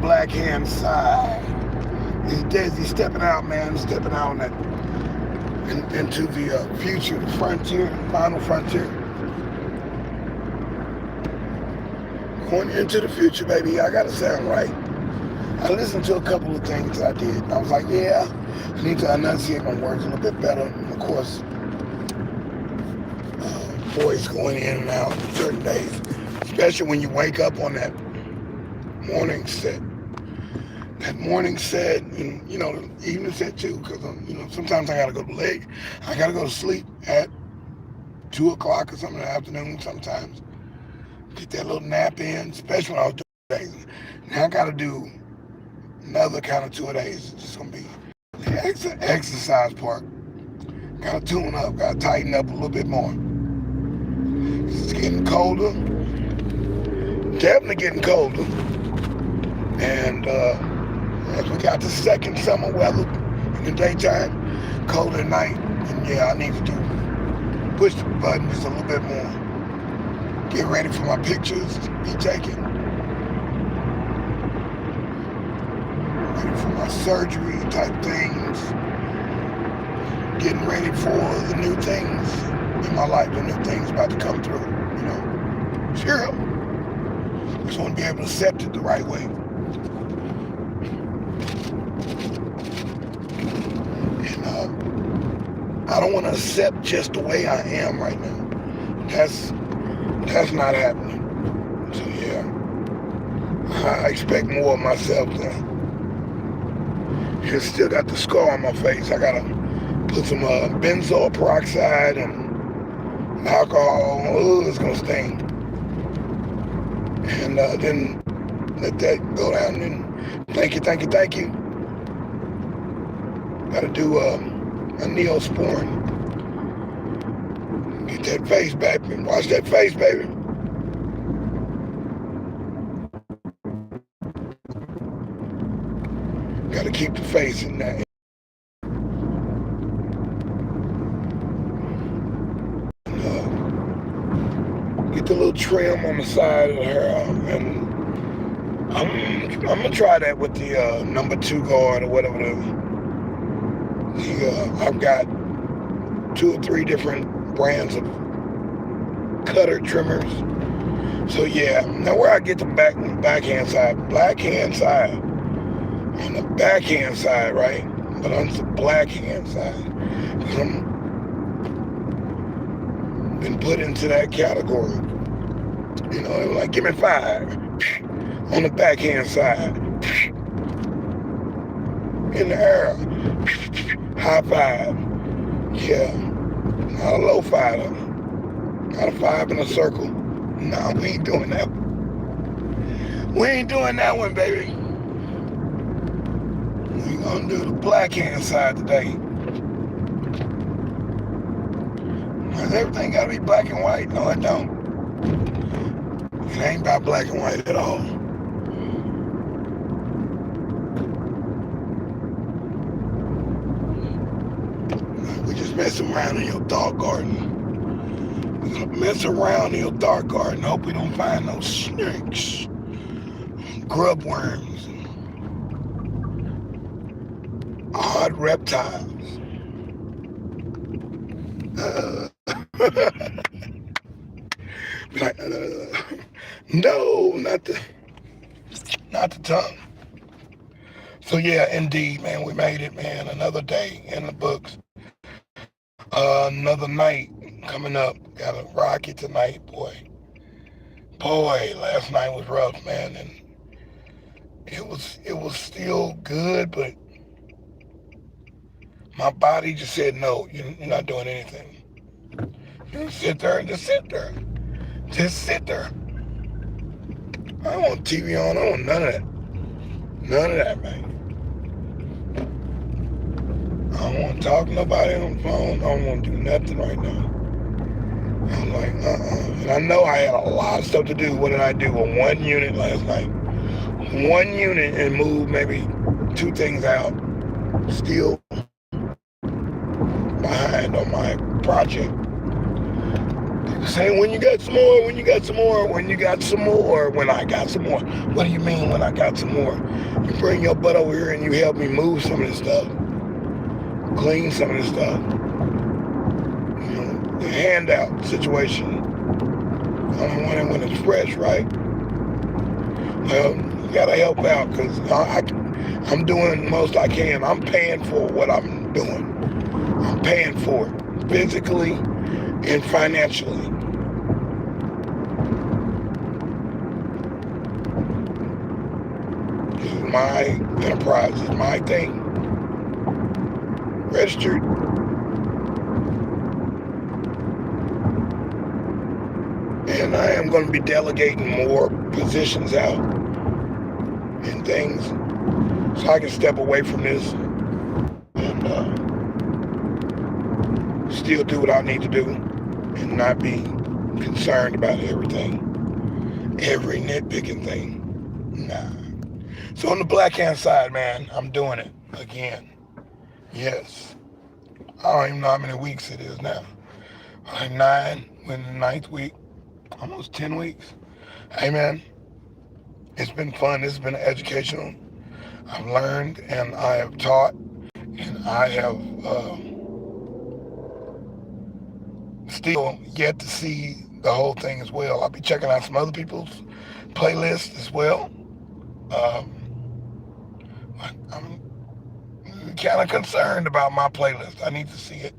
black hand side. It's deSz'e stepping out, man, stepping out on that into the future, the frontier, final frontier. Going into the future, baby. I gotta sound right. I listened to a couple of things I did. I was like, yeah, I need to enunciate my words a little bit better. And of course, voice going in and out certain days, especially when you wake up on that morning set. That morning set, and evening set too, because sometimes I gotta go to leg. I gotta go to sleep at 2 o'clock or something in the afternoon sometimes. Get that little nap in, especially when I was doing days. Now I gotta do another kind of 2 days. It's just gonna be the exercise part. Gotta tune up, gotta tighten up a little bit more. It's getting colder. Definitely getting colder. And as we got the second summer weather in the daytime, cold at night. And yeah, I need to push the button just a little bit more. Get ready for my pictures to be taken. Ready for my surgery type things. Getting ready for the new things in my life, the new things about to come through, Sure. Just want to be able to accept it the right way. And I don't want to accept just the way I am right now. That's not happening. So yeah, I expect more of myself now. Still got the scar on my face. I gotta put some benzoyl peroxide and alcohol. Oh, it's gonna sting. And then let that go down and thank you. Gotta do a Neosporin. Get that face, baby. Watch that face, baby. Gotta keep the face in that. Get the little trim on the side of the hair, and I'm gonna try that with the number 2 guard or whatever it is. I've got 2 or 3 different brands of cutter trimmers. So yeah, now where I get the backhand side, on the backhand side, right? But on the black hand side, because I'm been put into that category. It was like, give me 5 on the backhand side. In the air, high 5. Yeah, not a low 5 though. Not a 5 in a circle. No, we ain't doing that. We ain't doing that one, baby. We gonna do the black hand side today. Does everything gotta be black and white? No, it don't. It ain't about black and white at all. We just messing around in your dark garden. Mess around in your dark garden. Hope we don't find no snakes, grub worms, odd reptiles. Like, no, not the tongue. So yeah, indeed, man, we made it, man. Another day in the books. Another night coming up. Got a rocket tonight, boy. Last night was rough, man, and it was still good, but my body just said no. You're not doing anything. You sit there and just sit there. Just sit there. I don't want TV on. I don't want none of that. None of that, man. I don't want to talk to nobody on the phone. I don't want to do nothing right now. I'm like, And I know I had a lot of stuff to do. What did I do with 1 unit last night? 1 unit and move maybe 2 things out. Still behind on my project. Saying when you got some more, when you got some more, when you got some more, when I got some more. What do you mean when I got some more? You bring your butt over here and you help me move some of this stuff, clean some of this stuff. You know, the handout situation. I don't want it when it's fresh, right? Well, you gotta help out because I'm doing the most I can. I'm paying for what I'm doing. I'm paying for it physically and financially. This is my enterprise. This is my thing. Registered. And I am going to be delegating more positions out and things so I can step away from this and still do what I need to do and not be concerned about everything, every nitpicking thing. Nah. So on the black hand side, man, I'm doing it again. Yes. I don't even know how many weeks it is now. Like 9, we're in the 9th week, almost 10 weeks. Hey, man, it's been fun. It's been educational. I've learned and I have taught and I have still yet to see the whole thing as well. I'll be checking out some other people's playlists as well. I'm kind of concerned about my playlist. I need to see it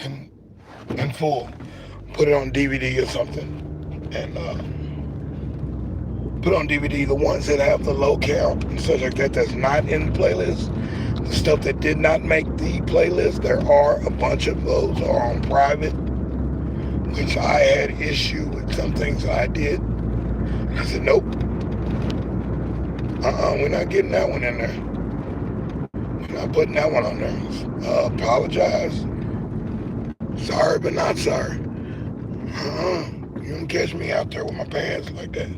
in full. Put it on DVD or something and put on DVD the ones that have the low count and such like that that's not in the playlist. The stuff that did not make the playlist, there are a bunch of those are on private, which I had issue with some things that I did. I said, nope. We're not getting that one in there. We're not putting that one on there. Apologize. Sorry, but not sorry. You don't catch me out there with my pants like that.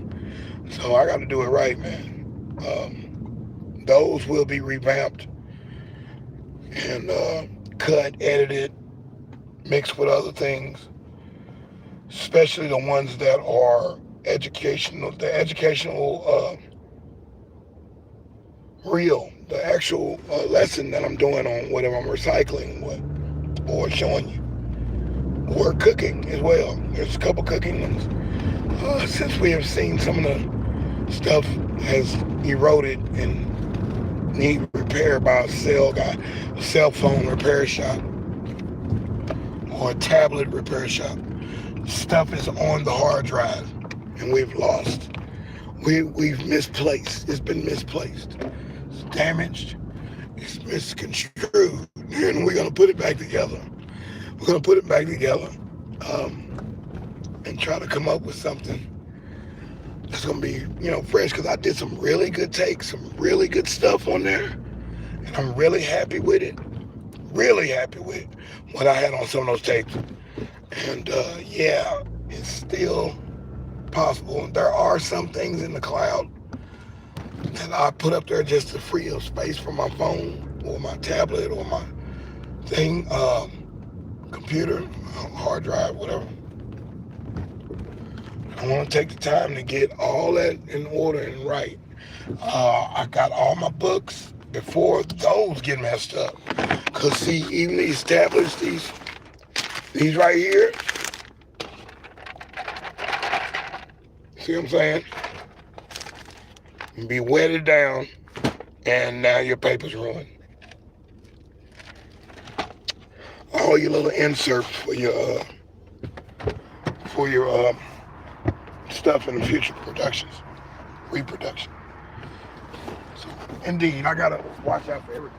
So I got to do it right, man. Those will be revamped and cut, edited, mixed with other things, especially the ones that are educational, the educational reel, the actual lesson that I'm doing on whatever I'm recycling with or showing you. Or cooking as well. There's a couple cooking ones. Since we have seen some of the stuff has eroded and need repair by a cell phone repair shop, or a tablet repair shop. Stuff is on the hard drive, and we've lost. We've misplaced. It's been misplaced. It's damaged. It's misconstrued, and we're gonna put it back together. We're gonna put it back together, and try to come up with something that's gonna be, fresh. Because I did some really good takes, some really good stuff on there, and I'm really happy with it. Really happy with what I had on some of those tapes. And yeah, it's still possible. There are some things in the cloud that I put up there just to free up space for my phone or my tablet or my thing, computer, hard drive, whatever. I want to take the time to get all that in order and right. I got all my books before those get messed up. Because see, even these tablets, these right here, see what I'm saying? Be wetted down, and now your paper's ruined. All your little inserts for your stuff in the future productions, reproduction. So, indeed, I gotta watch out for everything.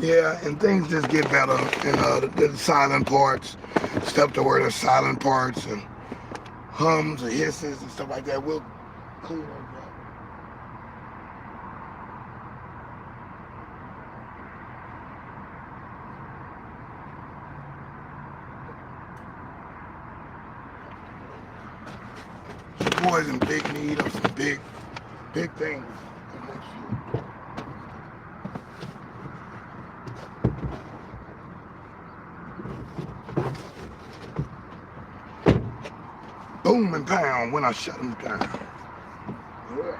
Yeah, and things just get better. And the silent parts, stuff to where there's silent parts and hums or hisses and stuff like that. We'll clean those up. The boys in big need of some big things next year. Boom and pound when I shut them down. Yeah.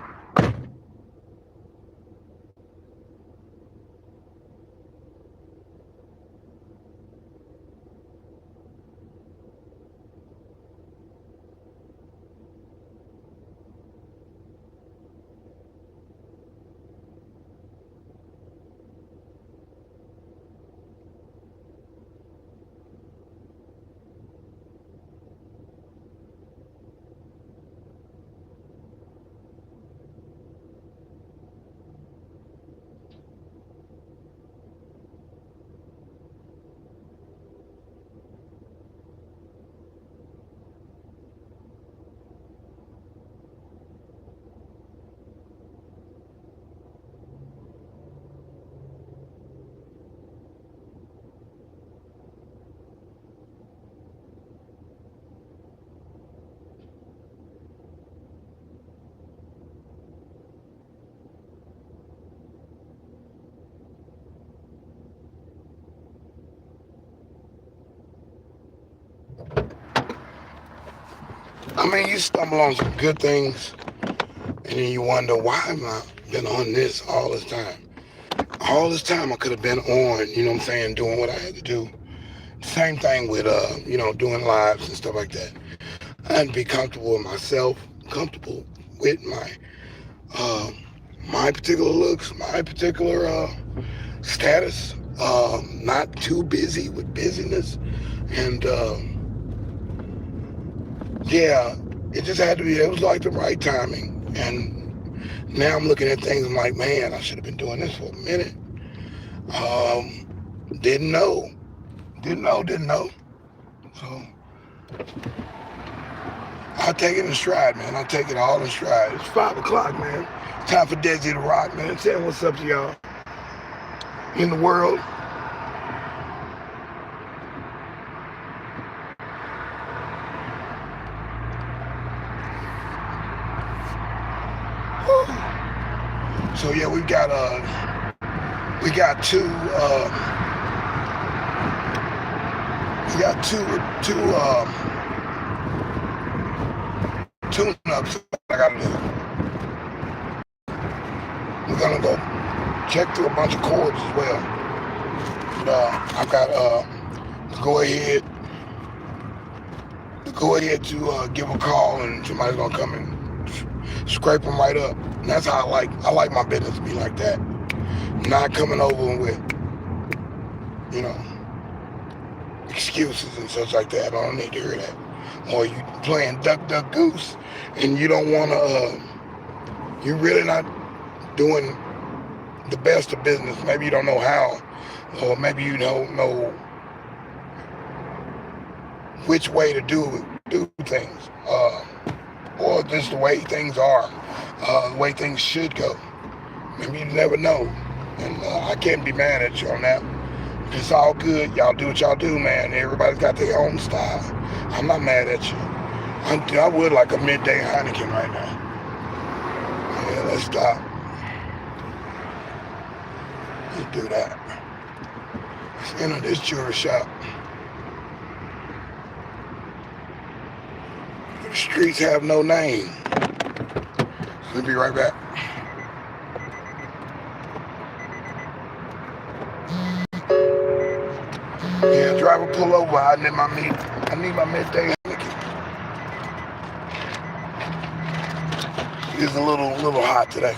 I mean, you stumble on some good things, and then you wonder, why have I been on this all this time? All this time I could have been on, you know what I'm saying, doing what I had to do. Same thing with, doing lives and stuff like that. I had to be comfortable with myself, comfortable with uh, my particular looks, my particular status, not too busy with busyness. And yeah, it just had to be, it was like the right timing. And now I'm looking at things, I'm like, man, I should have been doing this for a minute. Um, didn't know, didn't know. So I take it in stride, man. I take it all in stride. It's 5 o'clock, man. It's time for deSz'e to rock, man. Saying what's up to y'all in the world. So yeah, we got two tune-ups I gotta do. We're gonna go check through a bunch of chords as well. And, I've got to go ahead to give a call, and somebody's gonna come and scrape them right up. And that's how I like my business to be like that. Not coming over with, you know, excuses and such like that. I don't need to hear that. Or you playing duck, duck, goose, and you don't want to, you're really not doing the best of business. Maybe you don't know how, or maybe you don't know which way to do things, or just the way things are, the way things should go. Maybe you never know, and I can't be mad at you on that. It's all good. Y'all do what y'all do, man. Everybody's got their own style. I'm not mad at you. I would like a midday Heineken right now. Yeah, let's stop. Let's do that. Let's enter this jewelry shop. The streets have no name. So we'll be right back. Yeah, driver, pull over. I need my midday Heineken. It's a little hot today.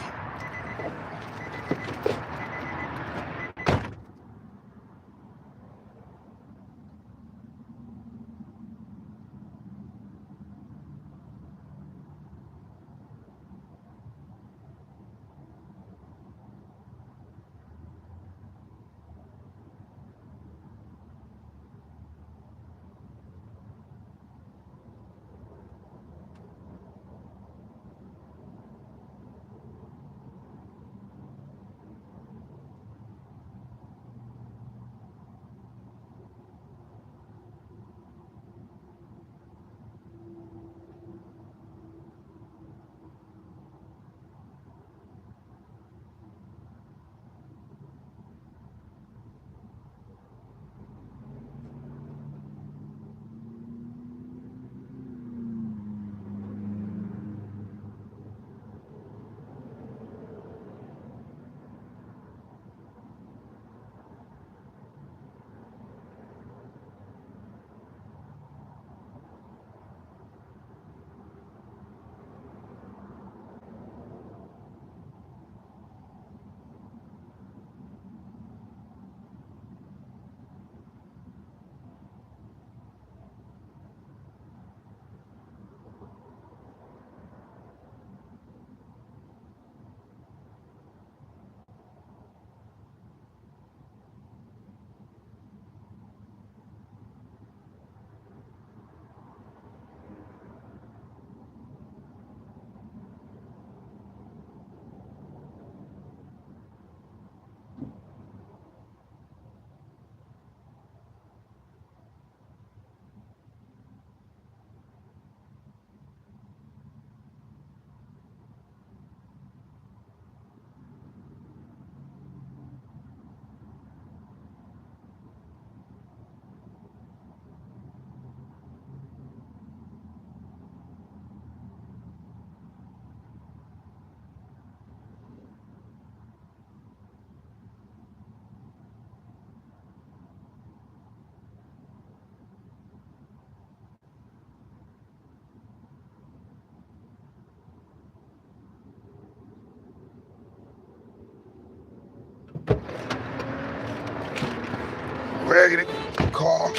car.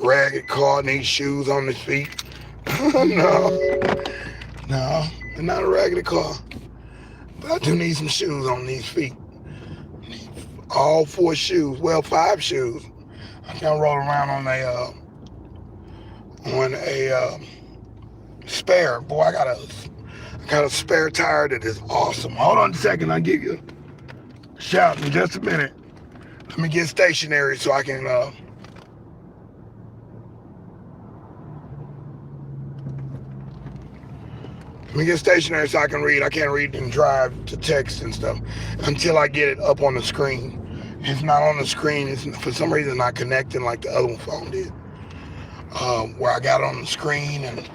Ragged car, needs shoes on his feet. No, they're not a raggedy car. But I do need some shoes on these feet. All 4 shoes, well, 5 shoes. I can't roll around on a spare. Boy, I got a spare tire that is awesome. Hold on a second, I'll give you a shout in just a minute. Let me get stationary so I can read. I can't read and drive to text and stuff until I get it up on the screen. It's not on the screen. It's for some reason not connecting like the other phone did. Where I got it on the screen and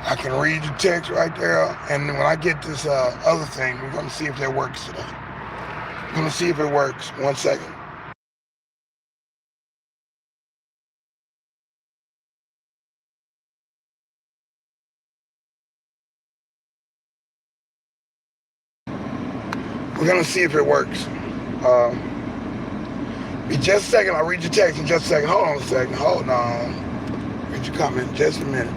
I can read the text right there. And when I get this other thing, we're gonna see if that works today. I'm gonna see if it works. 1 second. We're gonna see if it works. In just a second, I'll read your text in just a second. Hold on a second. Hold on. Read your comment in just a minute.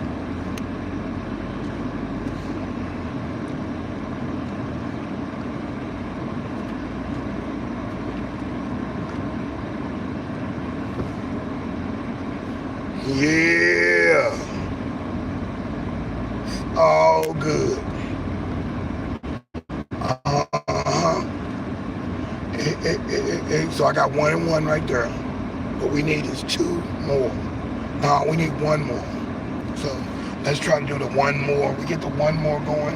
Yeah. All good. So I got 1 and 1 right there. What we need is 2 more. No, we need 1 more. So let's try to do the 1 more. We get the 1 more going,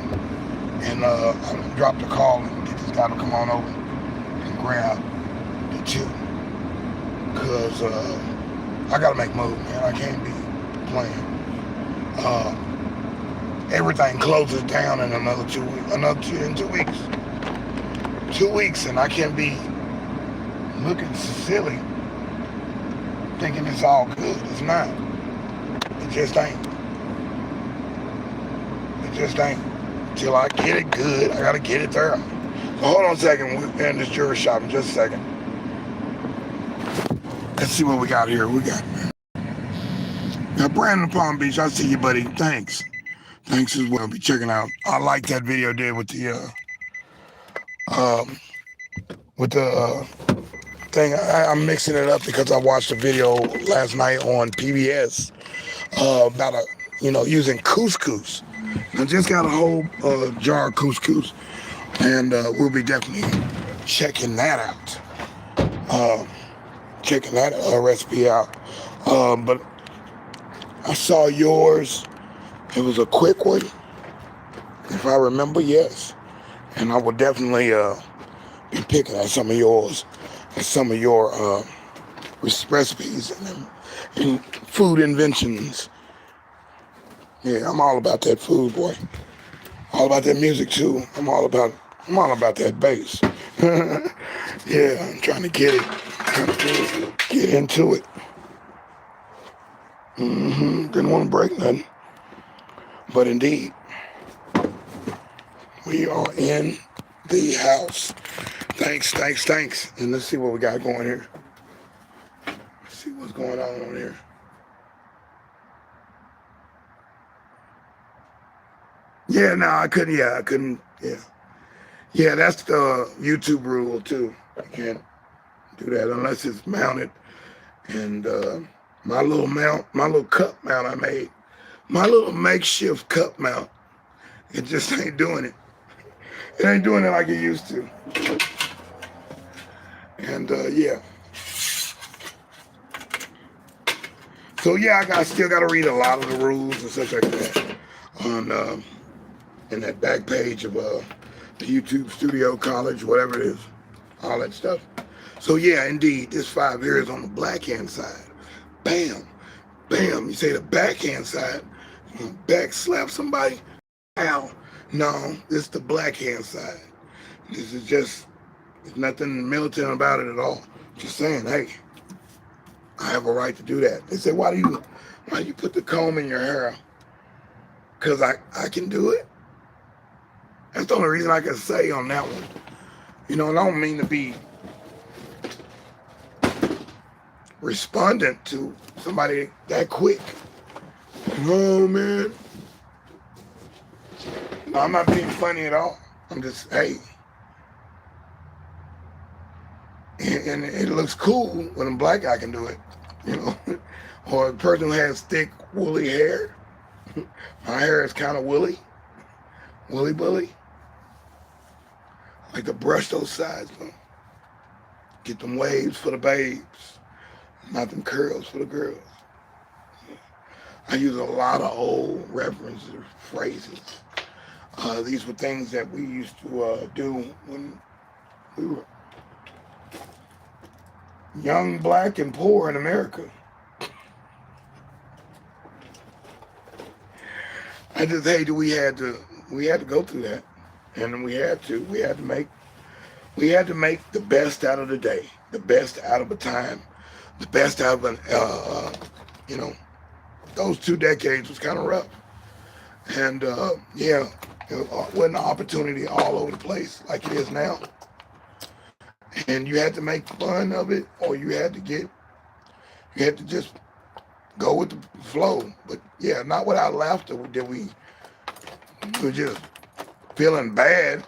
and I'm gonna drop the call and get this guy to come on over and grab the 2. Cause I gotta make moves, man. I can't be playing. Everything closes down in another 2 weeks. 2 weeks, and I can't be looking silly thinking it's all good. It's not. It just ain't. It just ain't. Till I get it good, I gotta get it there. So hold on a second. We're in this jewelry shop in just a second. Let's see what we got here. We got Brandon Palm Beach. I see you, buddy. Thanks. Thanks as well. I'll be checking out. I like that video did with the thing. I'm mixing it up because I watched a video last night on PBS about using couscous. I just got a whole jar of couscous, and we'll be definitely checking that out. Checking that recipe out. But I saw yours. It was a quick one, if I remember, yes. And I will definitely be picking at some of yours, and some of your recipes and food inventions. Yeah, I'm all about that food, boy. All about that music too. I'm all about that bass. Yeah, I'm trying to get into it. Didn't want to break nothing. But indeed, we are in the house. Thanks. And let's see what we got going here. Let's see what's going on here. Yeah, no, I couldn't. Yeah, that's the YouTube rule too. You can't do that unless it's mounted. And my little cup mount I made, my little makeshift cup mount, it just ain't doing it. It ain't doing it like it used to. And yeah. So yeah, I still got to read a lot of the rules and such like that on in that back page of the YouTube Studio College, whatever it is, all that stuff. So yeah, indeed, this 5 here is on the black hand side. Bam, bam. You say the backhand side, you back slap somebody. Ow. No, this is the black hand side. This is just, there's nothing militant about it at all. Just saying, hey, I have a right to do that. They say, why do you put the comb in your hair? Because I can do it. That's the only reason I can say on that one. You know, and I don't mean to be respondent to somebody that quick. Oh, man. No, I'm not being funny at all. I'm just, hey. And it looks cool when a black guy can do it, you know. Or a person who has thick, woolly hair. My hair is kind of woolly. Woolly bully. I like to brush those sides, man. Get them waves for the babes, not them curls for the girls. I use a lot of old references, phrases. These were things that we used to do when we were young, black, and poor in America. I just hated we had to go through that, and we had to make the best out of the day, the best out of a time, the best out of an you know, those 2 decades was kind of rough, and yeah, it wasn't an opportunity all over the place like it is now, and you had to make fun of it, or you had to just go with the flow. But yeah, not without laughter did we were just feeling bad,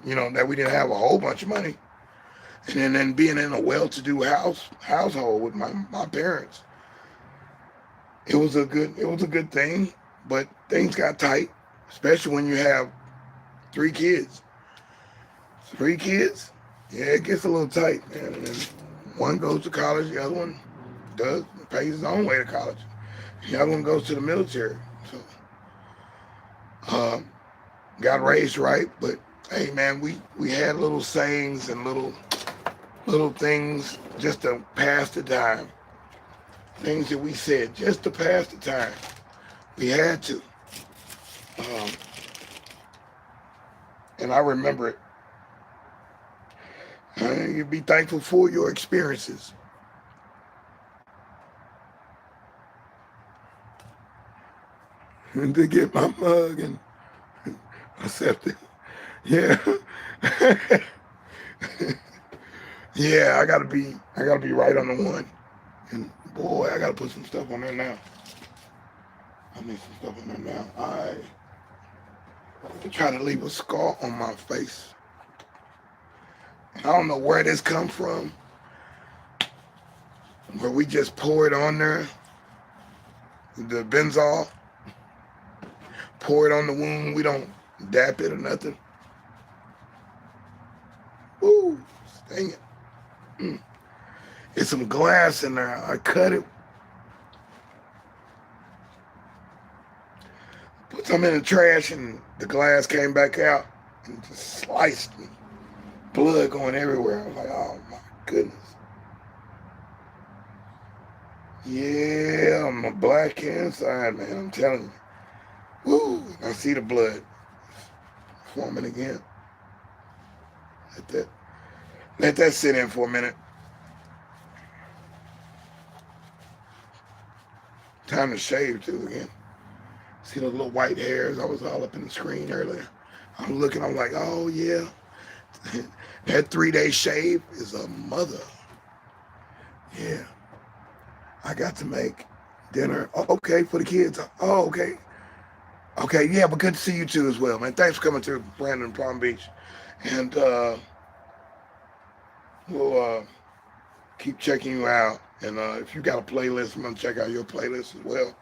you know, that we didn't have a whole bunch of money. And then being in a well-to-do household with my parents. It was a good thing, but things got tight, especially when you have 3 kids. 3 kids? Yeah, it gets a little tight, man. And then one goes to college, the other one pays his own way to college. The other one goes to the military. So, got raised right, but hey, man, we had little sayings and little things just to pass the time. Things that we said just to pass the time. We had to. And I remember it. You be thankful for your experiences. And to get my mug and accept it. Yeah. Yeah, I gotta be right on the one. And boy, I gotta put some stuff on there now. I need some stuff on there now. I try to leave a scar on my face. And I don't know where this come from, where we just pour it on there, the benzol, pour it on the wound. We don't dap it or nothing. Woo, dang it. It's some glass in there. I cut it. Put some in the trash and the glass came back out and just sliced me. Blood going everywhere. I was like, oh my goodness. Yeah, I'm a black inside, man. I'm telling you. Woo, I see the blood forming again. Let that sit in for a minute. Time to shave too again. See those little white hairs? I was all up in the screen earlier. I'm looking, I'm like, oh yeah. That 3-day shave is a mother. Yeah. I got to make dinner. Oh, okay, for the kids. Oh, okay. Okay, yeah, but good to see you too as well, man. Thanks for coming to Brandon, Palm Beach. And we'll keep checking you out. And if you got a playlist, I'm going to check out your playlist as well.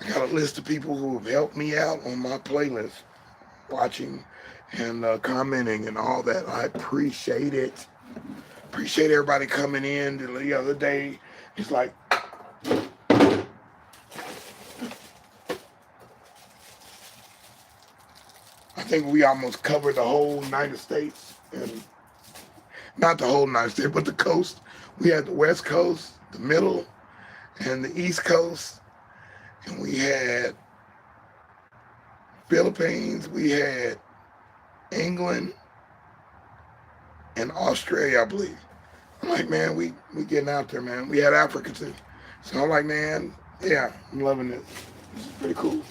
I got a list of people who have helped me out on my playlist, watching and commenting and all that. I appreciate it. Appreciate everybody coming in. The other day, it's like, I think we almost covered the whole United States. And not the whole United States, but the coast. We had the West Coast, the middle, and the East Coast. And we had Philippines, we had England, and Australia, I believe. I'm like, man, we getting out there, man. We had Africa too. So I'm like, man, yeah, I'm loving this. This is pretty cool.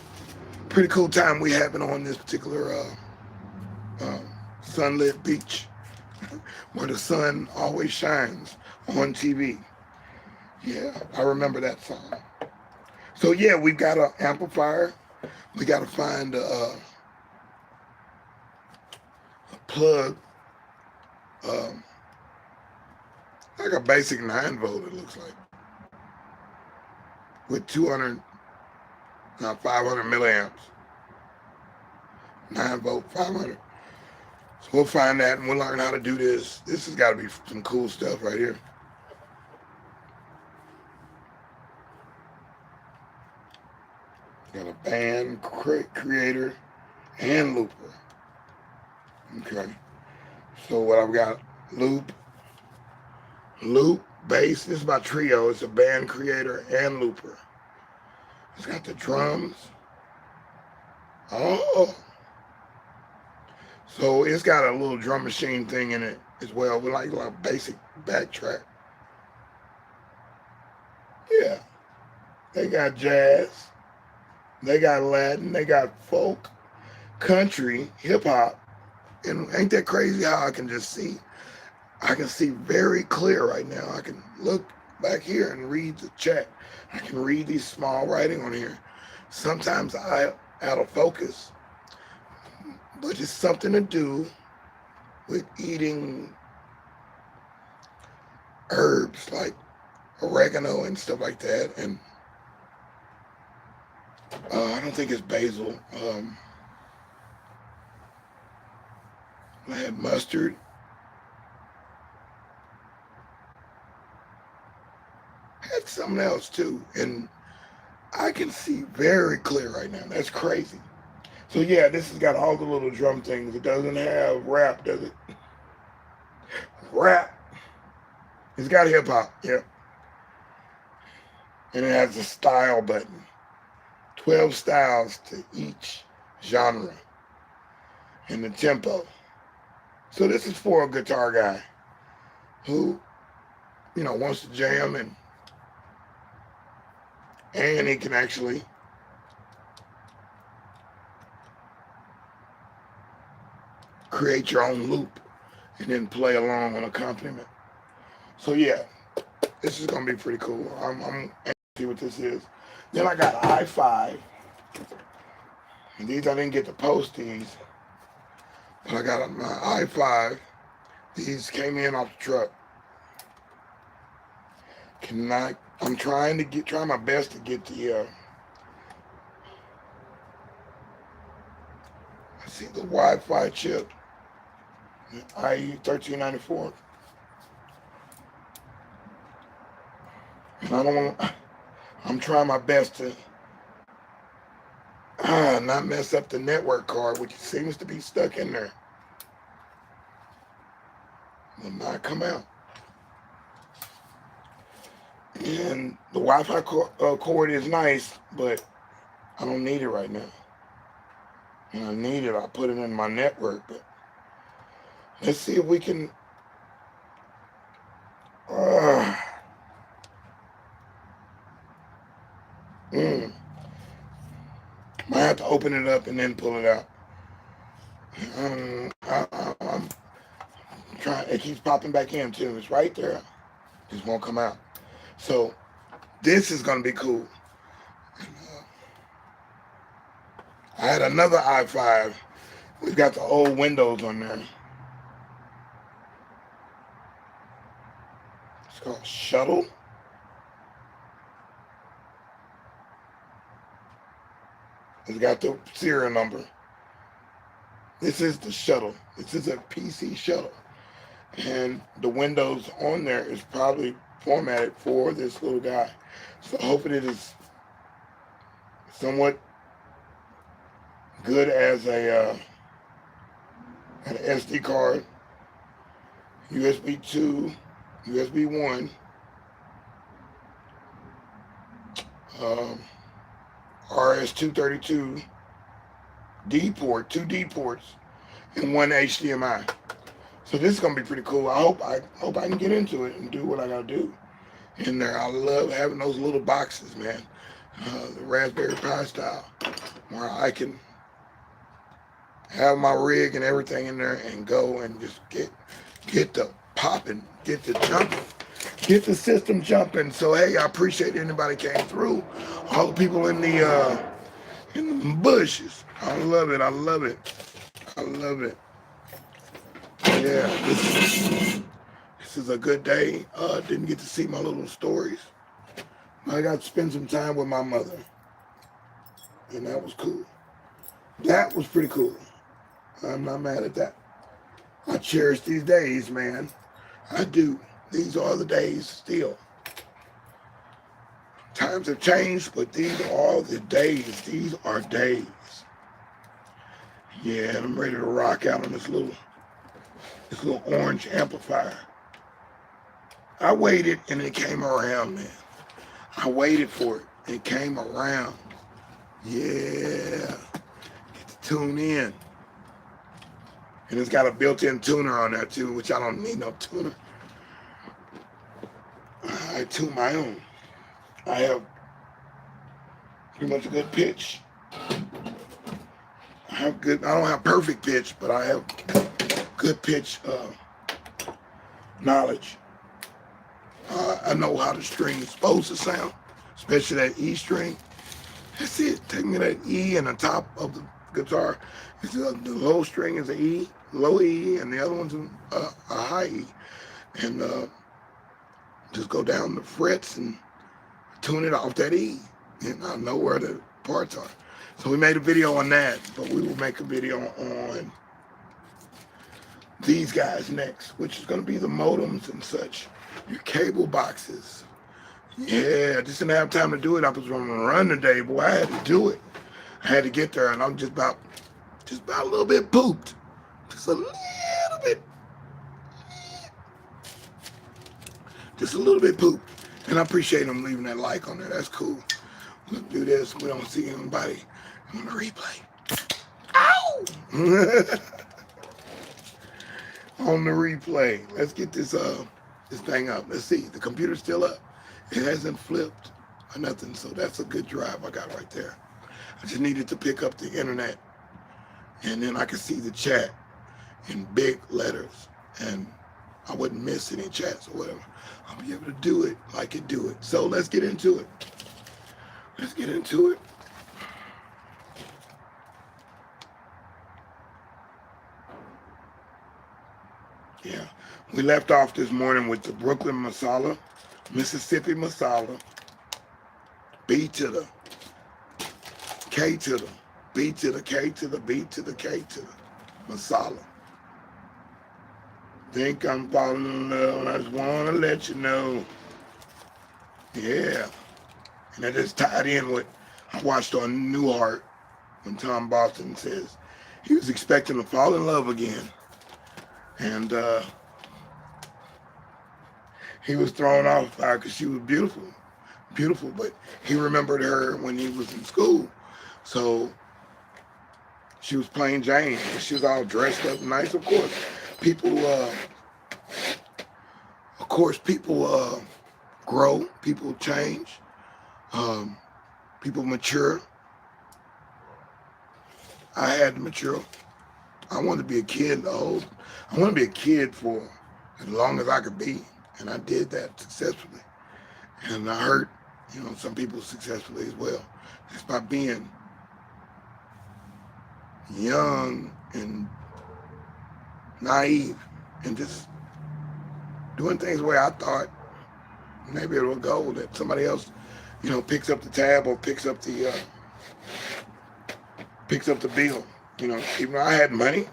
Pretty cool time we having on this particular sunlit beach where the sun always shines on TV. Yeah, I remember that song. So yeah, we've got an amplifier. We got to find a plug, um, like a basic 9 volt. It looks like with 200, not 500 milliamps. 9 volt, 500. So we'll find that and we'll learn how to do this. This has got to be some cool stuff right here. Got a band creator and looper. Okay. So what I've got, loop, bass. This is my trio. It's a band creator and looper. It's got the drums. Oh. So it's got a little drum machine thing in it as well. We like a basic backtrack. Yeah. They got jazz. They got Latin. They got folk, country, hip hop. And ain't that crazy how I can just see? I can see very clear right now. I can look back here and read the chat. I can read these small writing on here. Sometimes I out of focus, but it's something to do with eating herbs like oregano and stuff like that. And I don't think it's basil. I had mustard. I had something else too. And I can see very clear right now. That's crazy. So yeah, this has got all the little drum things. It doesn't have rap, does it? Rap. It's got hip hop, yep. And it has a style button. 12 styles to each genre and the tempo. So this is for a guitar guy who, wants to jam and he can actually create your own loop and then play along on accompaniment. So yeah, this is gonna be pretty cool. I'm anxious to see what this is. Then I got i5. And these I didn't get to post these, but I got my i5. These came in off the truck. I'm trying my best to get the the Wi-Fi chip, the IE1394. And I'm trying my best to not mess up the network card, which seems to be stuck in there. Will not come out. And the Wi-Fi cord is nice, but I don't need it right now. And I need it, I put it in my network. But let's see if we can. Might have to open it up and then pull it out. I'm trying. It keeps popping back in too. It's right there. Just won't come out. So this is gonna be cool. I had another i5. We've got the old Windows on there. It's called Shuttle. It's got the serial number. This is the Shuttle. This is a PC Shuttle. And the Windows on there is probably formatted for this little guy. So hopefully it is somewhat good as an SD card, USB 2, USB 1, RS-232, D port, 2 D ports, and 1 HDMI. So this is gonna be pretty cool. I hope I can get into it and do what I gotta do in there. I love having those little boxes, man. The Raspberry Pi style, where I can have my rig and everything in there, and go and just get the popping, get the jumping, get the system jumping. So hey, I appreciate anybody came through. All the people in the bushes. I love it. I love it. I love it. Yeah, this is a good day. Didn't get to see my little stories. I got to spend some time with my mother, and that was cool. That was pretty cool. I'm not mad at that. I cherish these days, man. I do. These are the days still. Times have changed, but these are all the days. These are days. Yeah, and I'm ready to rock out on this little orange amplifier. I waited and it came around, man. I waited for it. It came around. Yeah. Get to tune in. And it's got a built-in tuner on there too, which I don't need no tuner. I tune my own. I have pretty much a good pitch. I don't have perfect pitch, but I have good pitch knowledge. I know how the string is supposed to sound, especially that E string. That's it. Take me that E and the top of the guitar. The low string is an E, low E, and the other one's a high E. And just go down the frets and tune it off that E. And I know where the parts are. So we made a video on that, but we will make a video on these guys next, which is going to be the modems and such, your cable boxes. Yeah, I just didn't have time to do it. I was going to run today, boy. I had to do it. I had to get there, and I'm just about a little bit pooped. Just a little bit. Just a little bit pooped. And I appreciate them leaving that like on there. That's cool. Let's do this. We don't see anybody on the replay. Ow! On the replay. Let's get this thing up. Let's see. The computer's still up. It hasn't flipped or nothing. So that's a good drive I got right there. I just needed to pick up the internet. And then I could see the chat in big letters. And I wouldn't miss any chats or whatever. I'll be able to do it like it do it. So let's get into it. Let's get into it. Yeah, we left off this morning with the Brooklyn Masala, Mississippi Masala, B to the K to the B to the K to the B to the K to the Masala. Think I'm falling in love, and I just want to let you know. Yeah. And that just tied in with, I watched on Newhart when Tom Boston says he was expecting to fall in love again. And he was thrown off by her because she was beautiful, but he remembered her when he was in school. So she was plain Jane. She was all dressed up nice. Of course, people grow, people change. People mature. I had to mature. I wanted to be a kid I want to be a kid for as long as I could be. And I did that successfully. And I hurt, some people successfully as well. Just by being young and naive and just doing things the way I thought maybe it will go, that somebody else picks up the tab or picks up the bill. Even though I had money.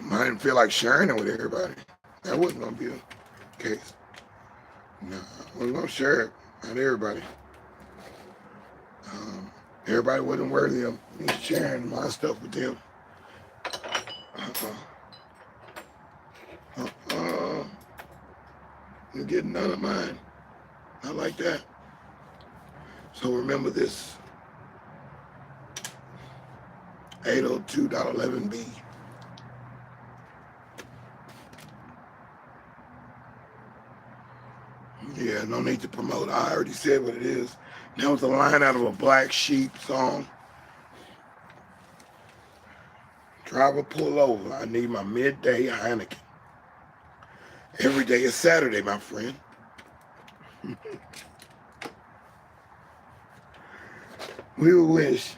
I didn't feel like sharing it with everybody. That wasn't going to be the case. No, I wasn't going to share it. Not everybody. Everybody wasn't worthy of me sharing my stuff with them. You get none of mine. Not like that. So remember this. 802.11b. Yeah, no need to promote. I already said what it is. That was a line out of a Black Sheep song. Driver, pull over. I need my midday Heineken. Every day is Saturday, my friend. We would wish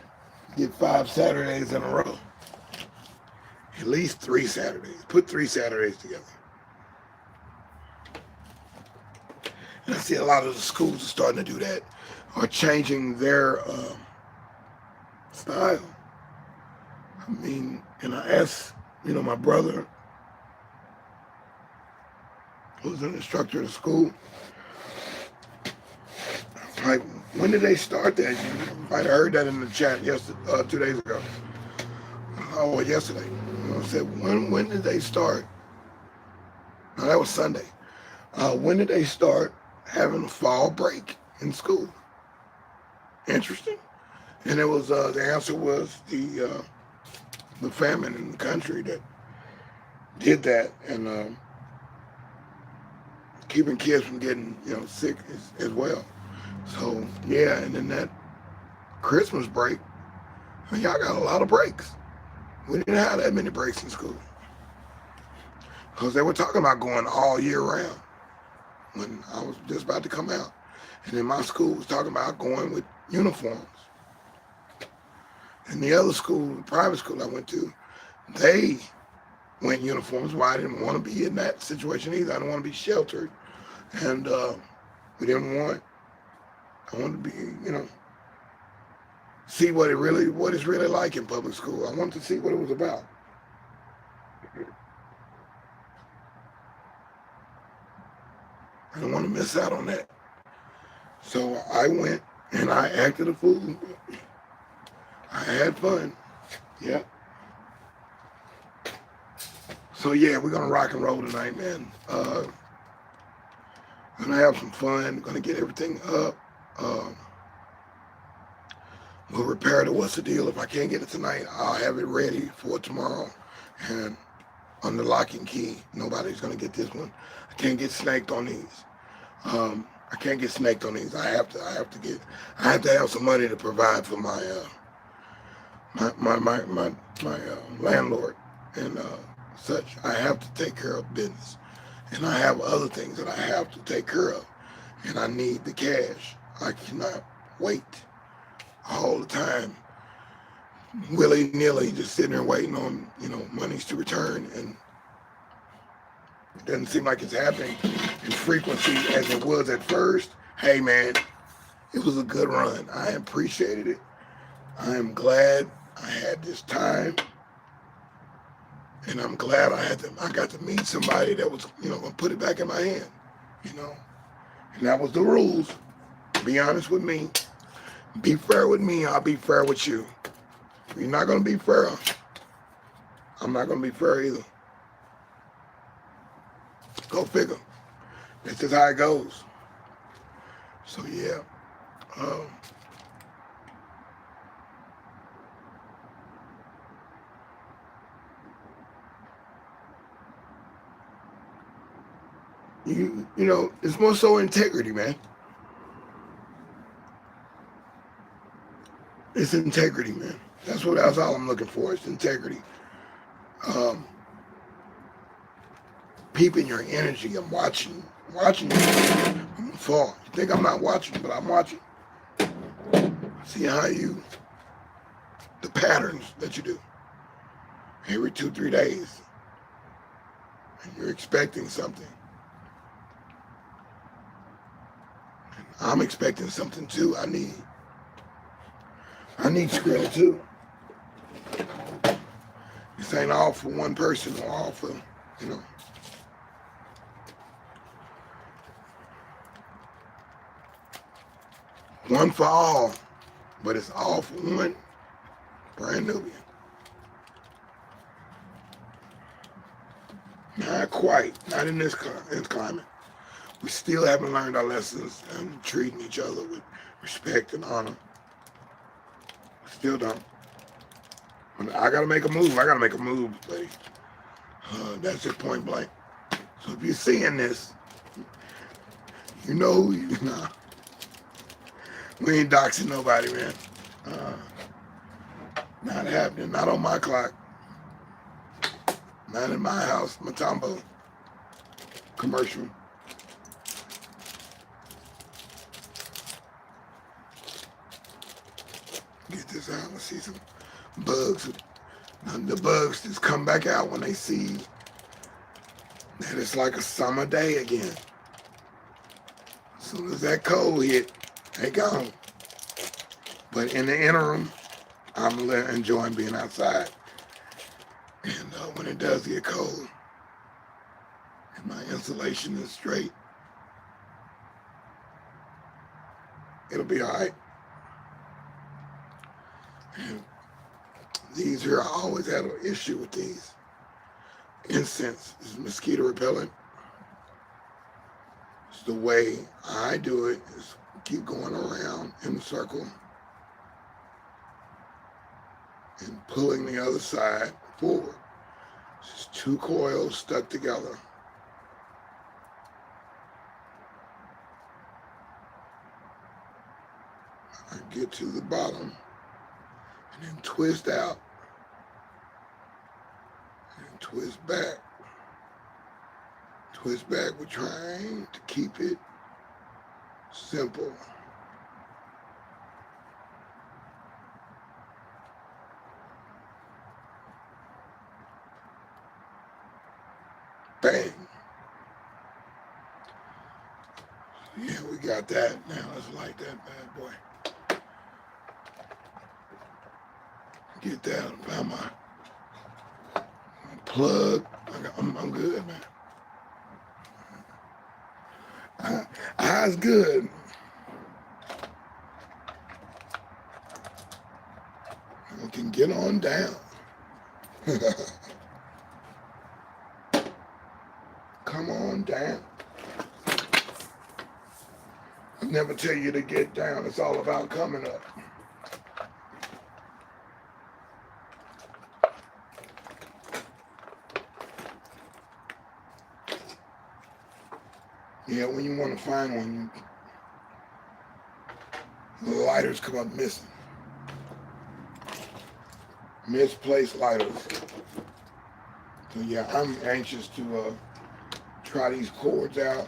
get 5 Saturdays in a row. At least 3 Saturdays. Put 3 Saturdays together. And I see a lot of the schools are starting to do that, or changing their style. I mean, and I asked, my brother, who's an instructor at the school, like, when did they start that? You might have heard that in the chat yesterday, 2 days ago. Oh, yesterday. I said, when did they start? No, that was Sunday. When did they start having a fall break in school? Interesting. And it was the answer was the famine in the country that did that, and keeping kids from getting sick as well. So yeah, and then that Christmas break, y'all got a lot of breaks. We didn't have that many breaks in school because they were talking about going all year round when I was just about to come out, and then my school was talking about going with uniforms. And the other school, the private school I went to, they went uniforms. Well, I didn't want to be in that situation either. I didn't want to be sheltered, and we didn't want. I wanted to be, see what it's really like in public school. I wanted to see what it was about. I didn't want to miss out on that. So I went and I acted a fool. I had fun. Yeah. So yeah, we're gonna rock and roll tonight, man. Gonna have some fun. Gonna get everything up. We'll repair the what's the deal. If I can't get it tonight, I'll have it ready for tomorrow. And on the lock and key, nobody's gonna get this one. I can't get snaked on these. I can't get snaked on these. I have to have some money to provide for my landlord and such. I have to take care of business, and I have other things that I have to take care of, and I need the cash. I cannot wait all the time, willy-nilly, just sitting there waiting on monies to return, and it doesn't seem like it's happening in frequency as it was at first. Hey man, it was a good run. I appreciated it. I am glad I had this time, and I'm glad I got to meet somebody that was gonna put it back in my hand, and that was the rules. Be honest with me. Be fair with me, I'll be fair with you. If you're not gonna be fair, I'm not gonna be fair either. Go figure. That's just how it goes. So yeah. It's more so integrity, man. It's integrity, man. That's all I'm looking for. It's integrity. Peeping your energy. I'm watching you from afar. You think I'm not watching, but I'm watching. See the patterns that you do every 2-3 days, and you're expecting something. And I'm expecting something too. I need Skrill too. This ain't all for one person or all for, one for all, but it's all for one brand Nubian. Not quite, not in this climate. We still haven't learned our lessons and treating each other with respect and honor. Still don't. When I gotta make a move, buddy. That's just point blank. So if you're seeing this, you know who you are. We ain't doxing nobody, man. Not happening. Not on my clock. Mine in my house, Matambo commercial. Get this out and see some bugs. Now, the bugs just come back out when they see that it's like a summer day again. As soon as that cold hit, they gone. But in the interim, I'm enjoying being outside. And when it does get cold, and my insulation is straight, it'll be all right. And these here, I always had an issue with these. Incense is mosquito repellent. It's the way I do it is keep going around in a circle and pulling the other side forward. It's just 2 coils stuck together. I get to the bottom and then twist out and twist back. Twist back. We're trying to keep it simple. Bang. Yeah, we got that. Now let's light that bad boy. Get that. Found my plug. I'm good, man. Eyes good. We can get on down. Come on down. I never tell you to get down. It's all about coming up. Yeah, when you want to find one, the lighters come up missing. Misplaced lighters. So yeah, I'm anxious to try these cords out.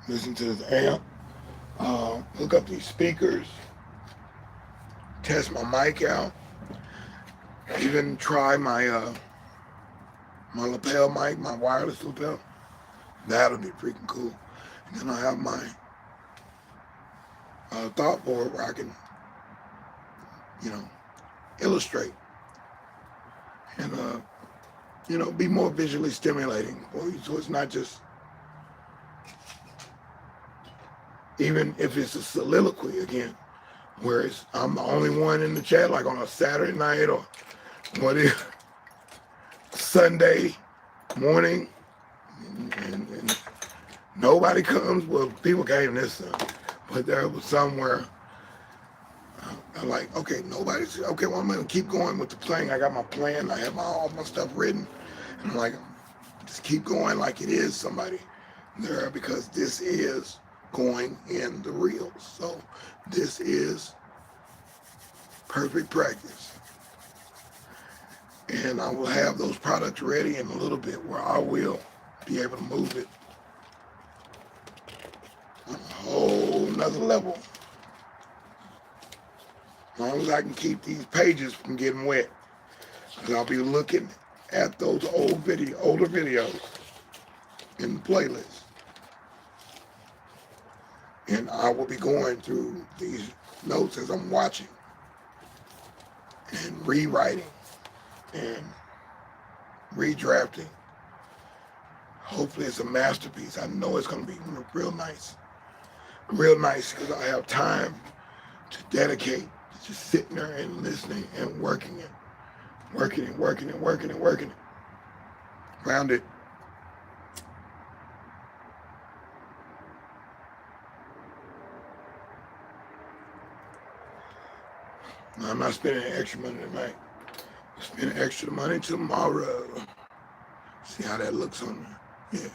Listen to this amp. Look up these speakers. Test my mic out. Even try my my lapel mic, my wireless lapel. That'll be freaking cool. And then I have my thought board where I can, illustrate and, be more visually stimulating. So it's not just, even if it's a soliloquy again, where I'm the only one in the chat, like on a Saturday night or what is Sunday morning, and nobody comes. Well, people came this Sunday, but there was somewhere I'm like, okay, nobody's, okay, well, I'm going to keep going with the playing. I got my plan. I have all my stuff written. And I'm like, just keep going like it is somebody there, because this is going in the reels. So this is perfect practice. And I will have those products ready in a little bit where I will be able to move it on a whole nother level. As long as I can keep these pages from getting wet. Because I'll be looking at those older videos in the playlist. And I will be going through these notes as I'm watching and rewriting and redrafting. Hopefully it's a masterpiece. I know it's going to be real nice. Real nice, because I have time to dedicate to just sitting there and listening and working it. Working it. Found it. No, I'm not spending extra money tonight. I'm spending extra money tomorrow. See how that looks on there? Yeah.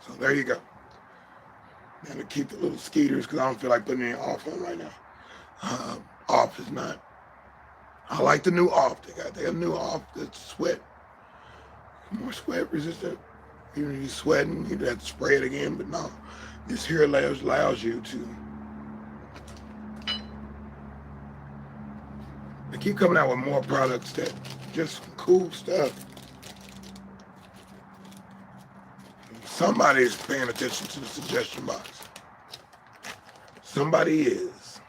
So there you go. Now to keep the little skeeters, because I don't feel like putting any off on right now. Off is not. I like the new off. They got a new off that's sweat, more sweat resistant. Even if you're sweating, you have to spray it again. But no, this here allows you to. They keep coming out with more products that just cool stuff. Somebody is paying attention to the suggestion box. Somebody is.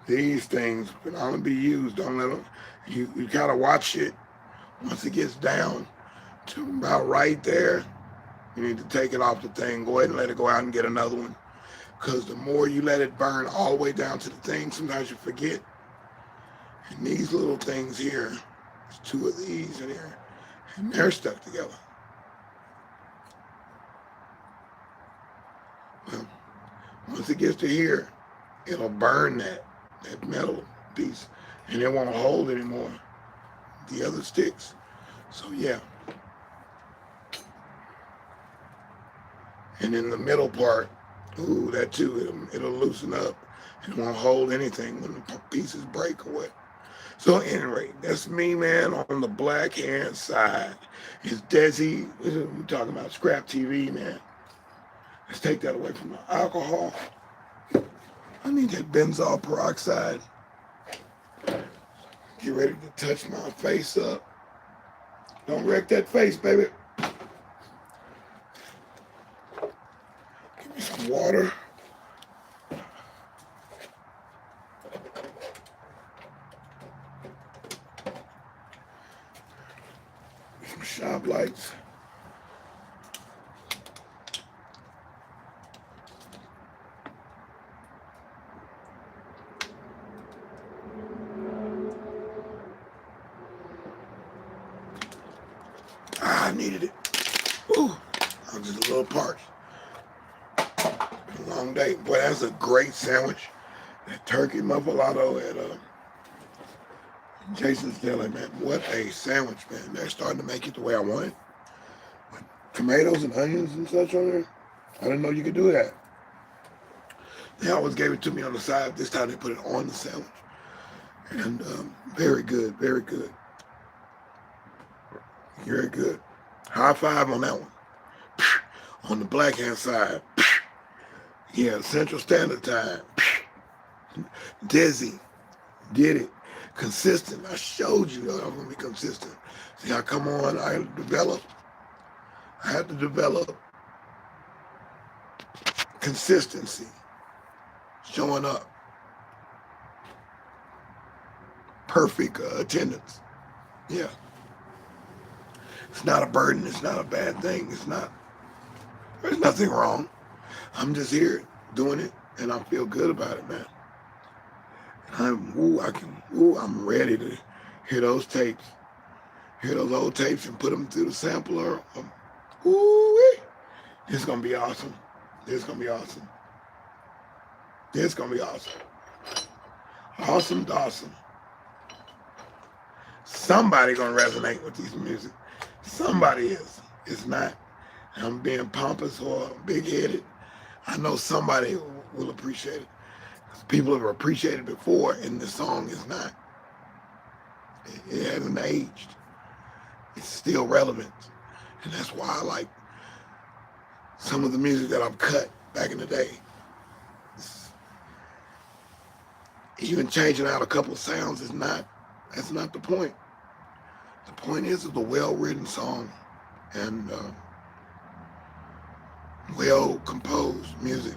These things can only be used. Don't let them. You gotta watch it. Once it gets down to about right there, you need to take it off the thing. Go ahead and let it go out and get another one. Because the more you let it burn all the way down to the thing, sometimes you forget. And these little things here, there's two of these in here, and they're stuck together. Well, once it gets to here, it'll burn that metal piece, and it won't hold anymore the other sticks. So yeah. And in the middle part, ooh, that too, it'll loosen up. It won't hold anything when the pieces break or what. So anyway, that's me, man, on the black hand side. It's deSz'e. We're talking about scrap TV, man. Let's take that away from the alcohol. I need that benzoyl peroxide. Get ready to touch my face up. Don't wreck that face, baby. Give me some water. Some shop lights. I needed it. Ooh, I'm just a little parched. Been a long day. Boy, that's a great sandwich. That turkey muffalado at Jason's Deli, man. What a sandwich, man. They're starting to make it the way I want it. With tomatoes and onions and such on there. I didn't know you could do that. They always gave it to me on the side. This time they put it on the sandwich. And very good, very good. Very good. High five on that one. On the black hand side. Yeah, Central Standard Time. deSz'e. Did it. Consistent. I showed you that I'm going to be consistent. See, I come on, I had to develop consistency. Showing up. Perfect attendance. Yeah. It's not a burden. It's not a bad thing. It's not. There's nothing wrong. I'm just here doing it, and I feel good about it, man. And I'm ready to hear those tapes, hear those old tapes, and put them through the sampler. It's gonna be awesome. It's gonna be awesome. It's gonna be awesome. Awesome, awesome. Somebody gonna resonate with these music. Somebody is. It's not. I'm being pompous or big-headed. I know somebody will appreciate it. People have appreciated it before, and the song is not. It hasn't aged. It's still relevant. And that's why I like some of the music that I've cut back in the day. Even changing out a couple of sounds is not, that's not the point. The point is it's a well-written song and well-composed music.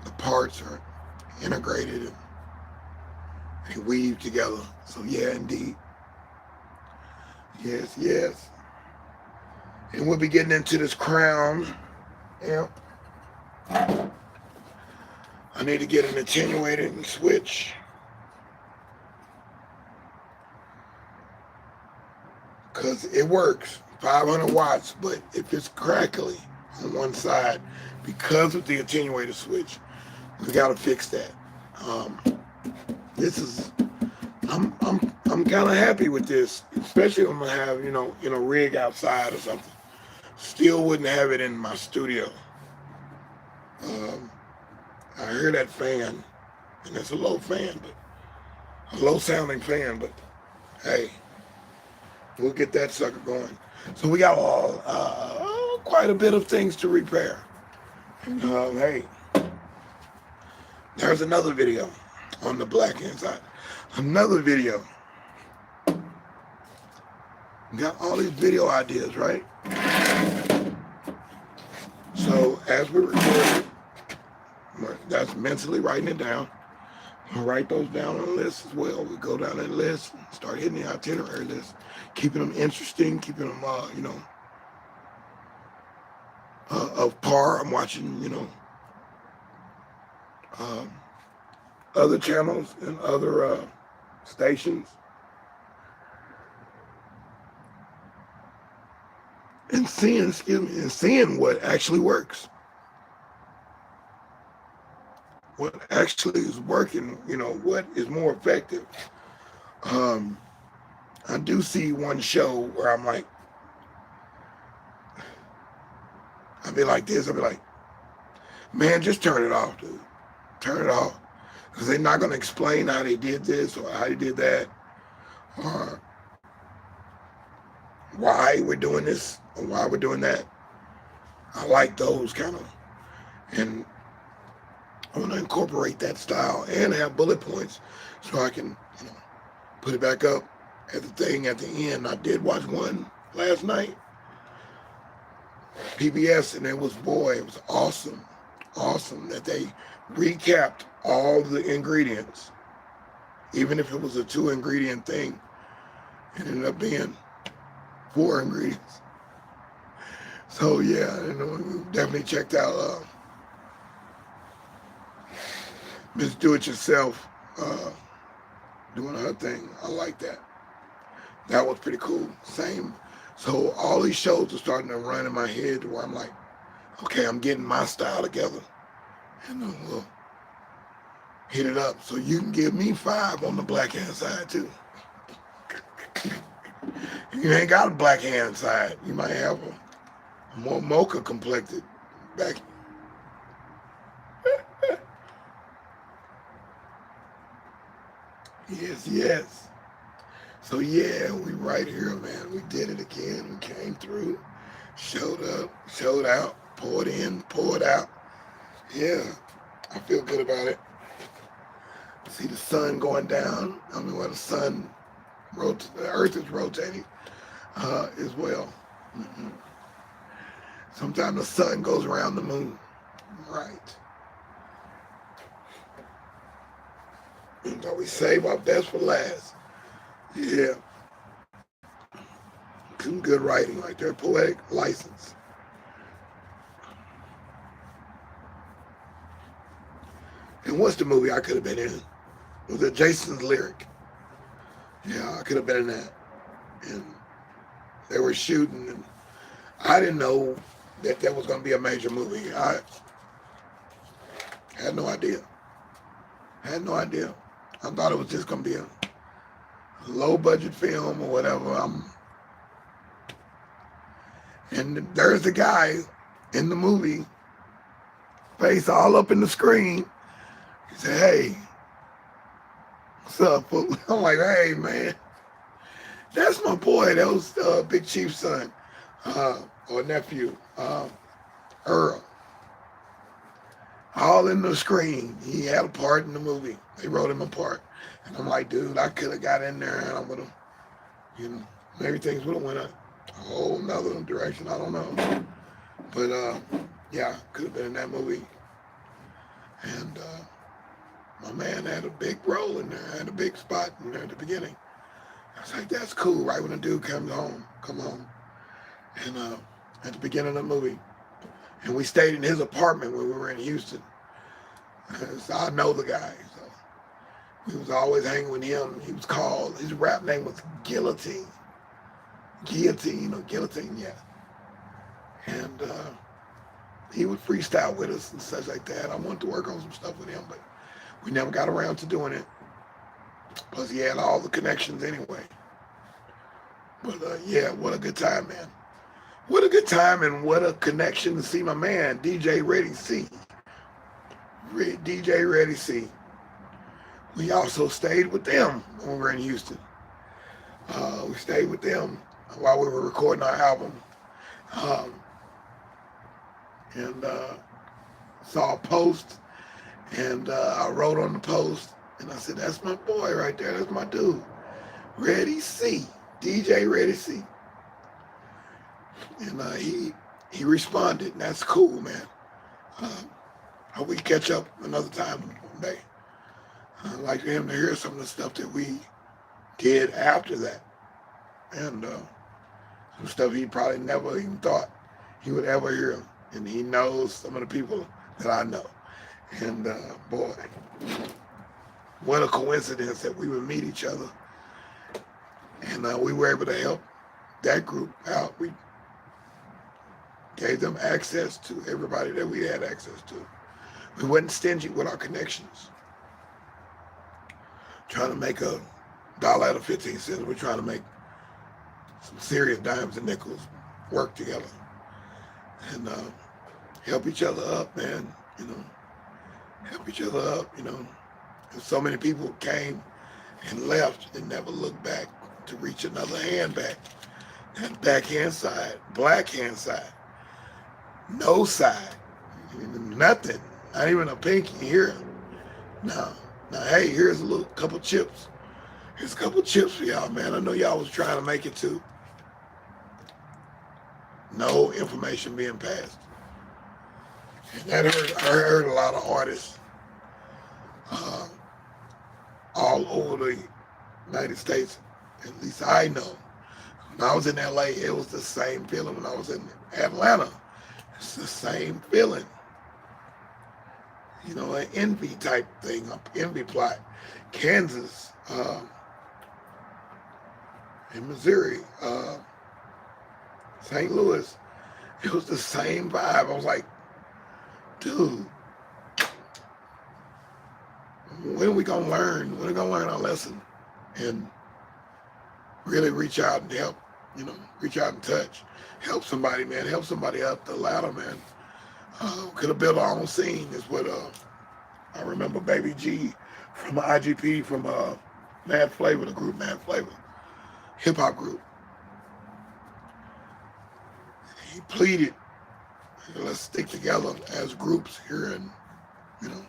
The parts are integrated and they weave together. So yeah, indeed. Yes, yes. And we'll be getting into this crown. Yeah. I need to get an attenuated and switch. Because it works, 500 watts, but if it's crackly on one side, because of the attenuated switch, we got to fix that. I'm kind of happy with this, especially if I'm gonna have, in a rig outside or something. Still wouldn't have it in my studio. I hear that fan, and it's a low fan, but a low sounding fan, but hey, we'll get that sucker going. So we got quite a bit of things to repair. And hey, there's another video on the black hand side. Another video. We got all these video ideas, right? So as we record, that's mentally writing it down. We'll write those down on a list as well. We go down that list and start hitting the itinerary list, keeping them interesting, keeping them, of par. I'm watching, other channels and other stations, and seeing what actually works, what actually is working, what is more effective. I do see one show where I'm like, I'll be like this, I'll be like, man, just turn it off, dude. Turn it off. Because they're not going to explain how they did this or how they did that, or why we're doing this or why we're doing that. I like those kind of, and I want to incorporate that style and have bullet points so I can, put it back up at the thing at the end. I did watch one last night, PBS, and it was awesome. Awesome that they recapped all the ingredients. Even if it was a 2-ingredient thing, it ended up being 4 ingredients. So yeah, we definitely checked out Miss Do It Yourself doing her thing. I like that. That was pretty cool. Same. So all these shows are starting to run in my head where I'm like, okay, I'm getting my style together, and we'll hit it up. So you can give me 5 on the black hand side too. You ain't got a black hand side. You might have a more mocha complected back. Yes. So yeah, we right here, man. We did it again. We came through, showed up, showed out, poured in, poured out. Yeah, I feel good about it. See the sun going down. I mean, well, the earth is rotating as well. Sometimes the sun goes around the moon. Right. So we save our best for last. Yeah. Some good writing right there. Poetic license. And what's the movie I could have been in? Was it Jason's Lyric? Yeah, I could have been in that. And they were shooting, and I didn't know that was going to be a major movie. I had no idea. I thought it was just going to be a low budget film or whatever. And there's the guy in the movie, face all up in the screen. He said, hey, what's up? I'm like, hey, man, that's my boy. That was Big Chief's son or nephew, Earl. All in the screen. He had a part in the movie. They wrote him a part. And I'm like, dude, I could have got in there and I would have, maybe things would have went a whole nother direction. I don't know. But yeah, could have been in that movie. And my man had a big role in there, had a big spot in there at the beginning. I was like, that's cool, right when the dude comes home, come home. And at the beginning of the movie. And we stayed in his apartment when we were in Houston. So I know the guy. So we was always hanging with him. He was called, his rap name was Guillotine. Guillotine, yeah. And he would freestyle with us and such like that. I wanted to work on some stuff with him, but we never got around to doing it. Plus he had all the connections anyway. But yeah, what a good time, man. What a good time and what a connection to see my man, DJ Ready C. DJ Ready C. We also stayed with them when we were in Houston. We stayed with them while we were recording our album. Um, and saw a post, and I wrote on the post, and I said, "That's my boy right there. That's my dude, Ready C, DJ Ready C." And he responded, and that's cool, man. Hope we catch up another time one day. I'd like for him to hear some of the stuff that we did after that, and some stuff he probably never even thought he would ever hear. And he knows some of the people that I know. And boy, what a coincidence that we would meet each other. And we were able to help that group out. We gave them access to everybody that we had access to. We wasn't stingy with our connections. Trying to make a dollar out of 15 cents. We're trying to make some serious dimes and nickels work together. And help each other up, man. You know, help each other up. You know, and so many people came and left and never looked back to reach another hand back. That backhand side, black hand side, no side, nothing, not even a pinky here. Now, hey, here's a little couple chips. Here's a couple chips for y'all, man. I know y'all was trying to make it too. No information being passed. And that hurt. I heard a lot of artists all over the United States. At least I know. When I was in LA, it was the same feeling. When I was in Atlanta, it's the same feeling. You know, an envy type thing, an envy plot. Kansas, in Missouri, St. Louis, it was the same vibe. I was like, dude, when are we gonna learn? When are we gonna learn our lesson and really reach out and help? You know, reach out and touch, help somebody, man. Help somebody up the ladder, man. Could have built our own scene. Is what I remember. Baby G from IGP, from Mad Flavor, the group Mad Flavor, hip hop group. He pleaded, let's stick together as groups here, and you know,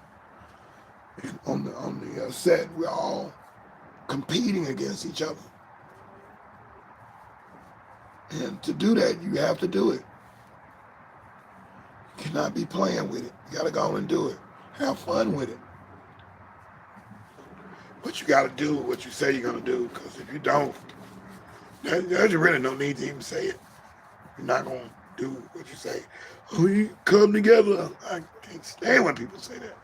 and on the set, we're all competing against each other. And to do that, you have to do it. You cannot be playing with it. You got to go on and do it. Have fun with it. But you got to do what you say you're going to do, because if you don't, there's really no need to even say it. You're not going to do what you say. Oh, you come together. I can't stand when people say that.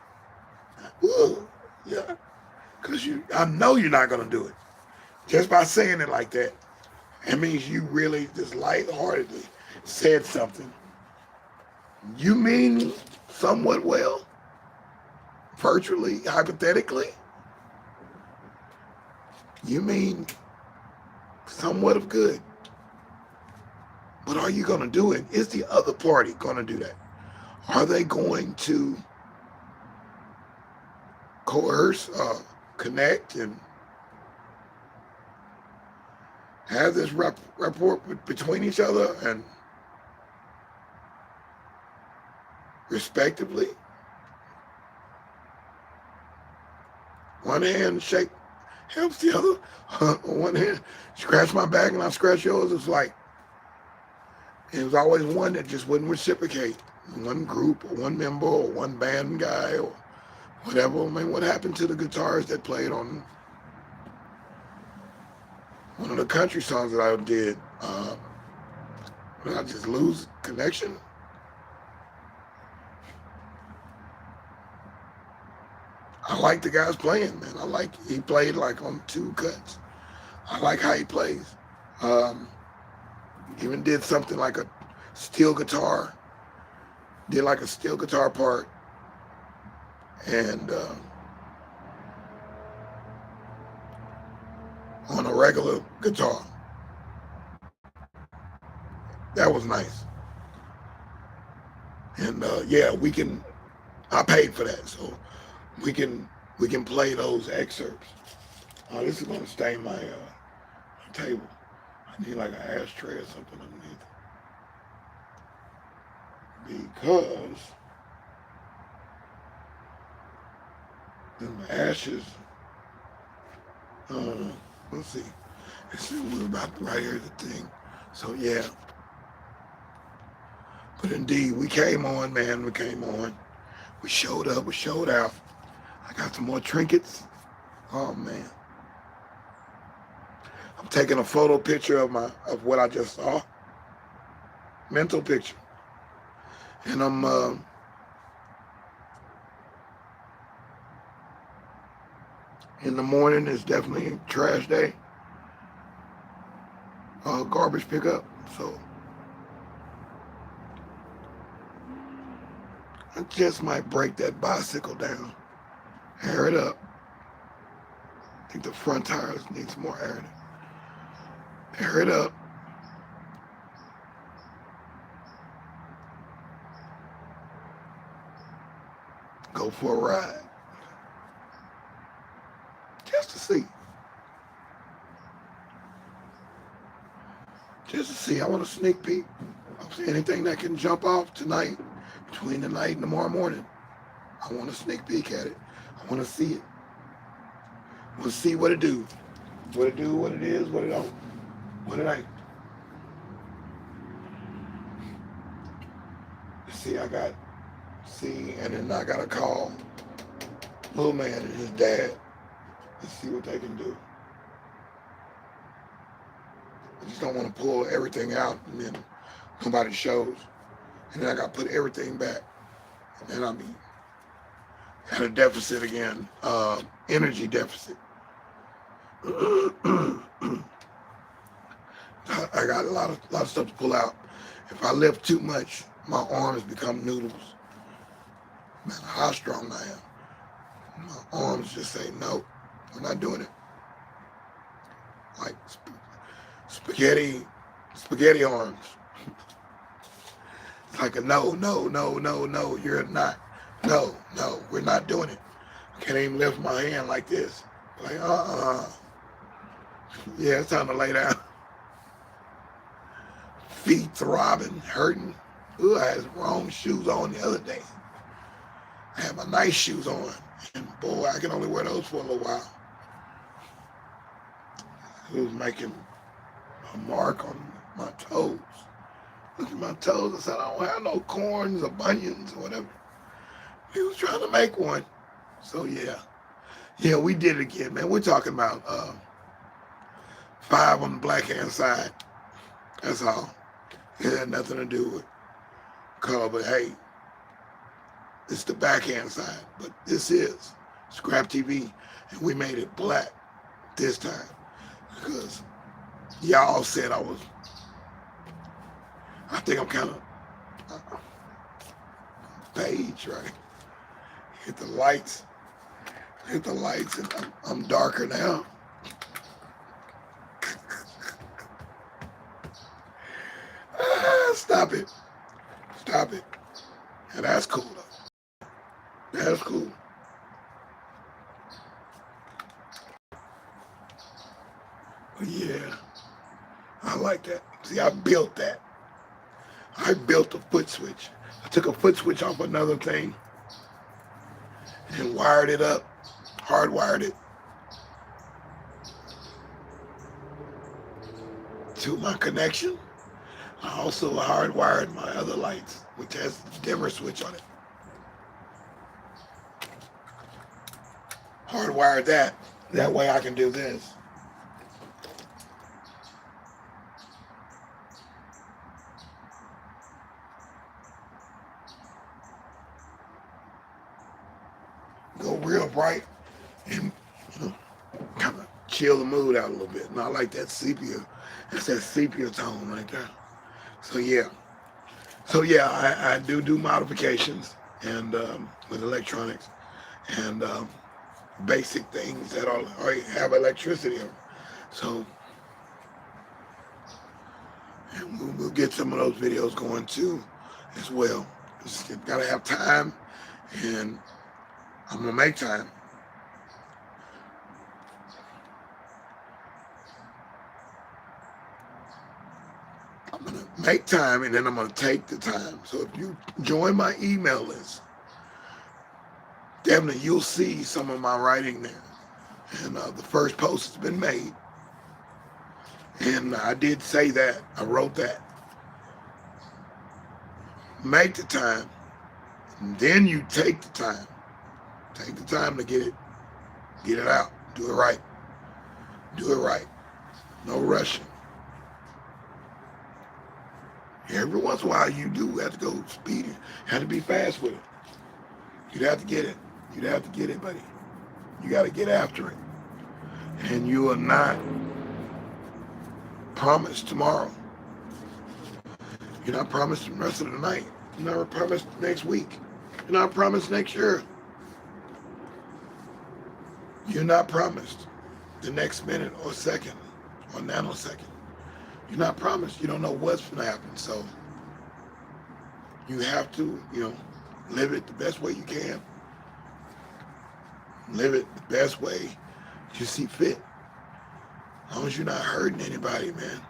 Whoa, yeah. Because I know you're not going to do it. Just by saying it like that, it means you really just lightheartedly said something you mean somewhat well, virtually, hypothetically. You mean somewhat of good. But are you going to do it? Is the other party going to do that? Are they going to coerce, connect, and have this rapport between each other and respectively? One hand shake helps the other. One hand scratch my back and I scratch yours. It's like, it was always one that just wouldn't reciprocate. One group or one member or one band guy or whatever. I mean, what happened to the guitars that played on one of the country songs that I did? Did I just lose connection? I like the guys playing, man. He played like on 2 cuts. I like how he plays. Even did something like a steel guitar. Did like a steel guitar part. And on a regular guitar. That was nice. And yeah, we can I paid for that, so we can play those excerpts. This is gonna stain my table. I need like an ashtray or something underneath because then the ashes. Let's see. We're about right here the thing. So yeah. But indeed, we came on, man. We came on. We showed up. We showed out. I got some more trinkets. Oh man. I'm taking a photo picture of what I just saw. Mental picture. And I'm in the morning is definitely trash day. Garbage pickup. So I just might break that bicycle down. Air it up. I think the front tires need some more air. Air it up. Go for a ride. Just to see. Just to see. I want a sneak peek. I'll see anything that can jump off tonight, between the night and tomorrow morning. I want a sneak peek at it. I want to see it. I want to see what it do. What it do, what it is, what it don't. What it ain't. See, and then I got to call little man and his dad and see what they can do. I just don't want to pull everything out and then nobody shows. And then I got to put everything back. And then I'll be at a deficit again, energy deficit. I got a lot of stuff to pull out. If I lift too much, my arms become noodles. No matter how strong I am, my arms just say, no, we're not doing it. Like spaghetti arms. It's like a no, you're not. No, we're not doing it. I can't even lift my hand like this. Like, yeah, it's time to lay down. Feet throbbing, hurting. Ooh, I had the wrong shoes on the other day. I had my nice shoes on. And boy, I can only wear those for a little while. It was making a mark on my toes. Look at my toes. I said, I don't have no corns or bunions or whatever. He was trying to make one. So yeah. Yeah, we did it again, man. We're talking about 5 on the black hand side. That's all. It had nothing to do with color, but hey, it's the backhand side. But this is Scrap TV, and we made it black this time because y'all said I think I'm kind of beige, right? Hit the lights, and I'm darker now. Stop it. And that's cool though. That's cool. But yeah, I like that. See, I built that. I built a foot switch. I took a foot switch off another thing and wired it up, hardwired it to my connection. I also hardwired my other lights, which has a dimmer switch on it. Hardwired that. That way I can do this. Go real bright and kind of chill the mood out a little bit. And I like that sepia. It's that sepia tone right there. So yeah, I do modifications and with electronics and basic things that already have electricity. So and we'll get some of those videos going too as well. Just gotta have time And I'm gonna make time. I'm gonna make time, and then I'm gonna take the time. So if you join my email list, definitely you'll see some of my writing there. And the first post has been made, and I did say that. I wrote that. Make the time, and then you take the time. Take the time to get it out. Do it right. Do it right. No rushing. Every once in a while, you do have to go speeding. Have to be fast with it. You'd have to get it. You'd have to get it, buddy. You got to get after it. And you are not promised tomorrow. You're not promised the rest of the night. You're not promised next week. You're not promised next year. You're not promised the next minute or second or nanosecond. You're not promised. You don't know what's going to happen. So you have to, live it the best way you can. Live it the best way you see fit. As long as you're not hurting anybody, man.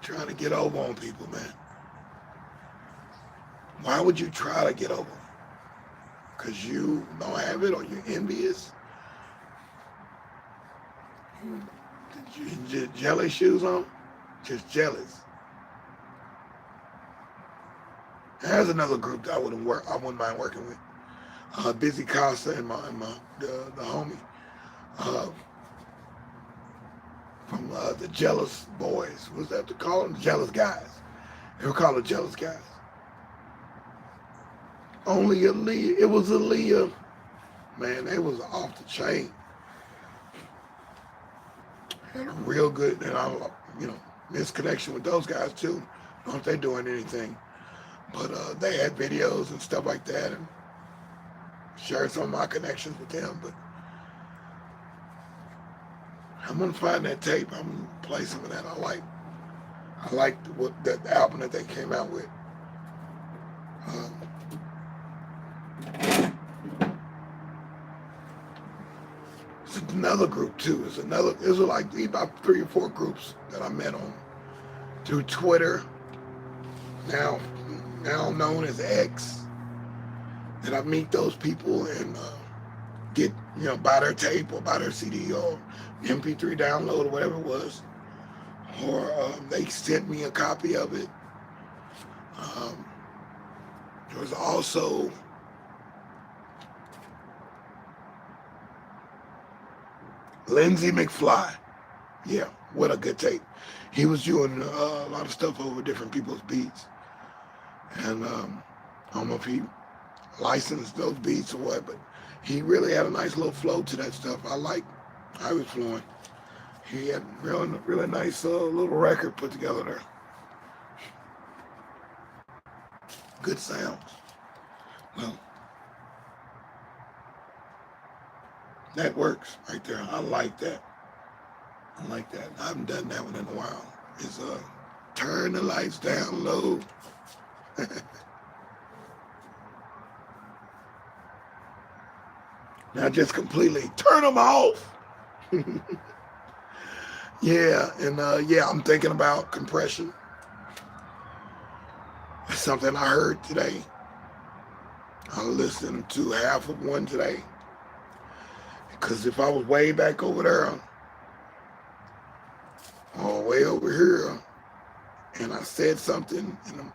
Trying to get over on people, man. Why would you try to get over? Because you don't have it or you're envious? You just jelly shoes on? Just jealous. There's another group that I wouldn't mind working with. Busy Casa and the homie from the Jealous Boys. What's that to call them? The Jealous Guys. They were called the Jealous Guys. Only Aaliyah. It was Aaliyah. Man, they was off the chain. And a real good, and I, misconnection with those guys too. I don't know if they're doing anything. But they had videos and stuff like that, and shared some of my connections with them. But I'm gonna find that tape. I'm gonna play some of that. I like that album that they came out with. It's another group too. There's like about 3 or 4 groups that I met on through Twitter. Now known as X, that I meet those people and get, buy their tape or buy their CD or MP3 download or whatever it was, or they sent me a copy of it. There was also Lindsey McFly. Yeah, what a good tape. He was doing a lot of stuff over different people's beats. And I don't know if he licensed those beats or what, but he really had a nice little flow to that stuff. I was flowing. He had really nice little record put together there. Good sounds. Well, that works right there. I like that. I haven't done that one in a while. It's turn the lights down low. Now just completely turn them off. Yeah, and I'm thinking about compression. It's something I heard today. I listened to half of one today. Because if I was way back over there, or way over here, and I said something, and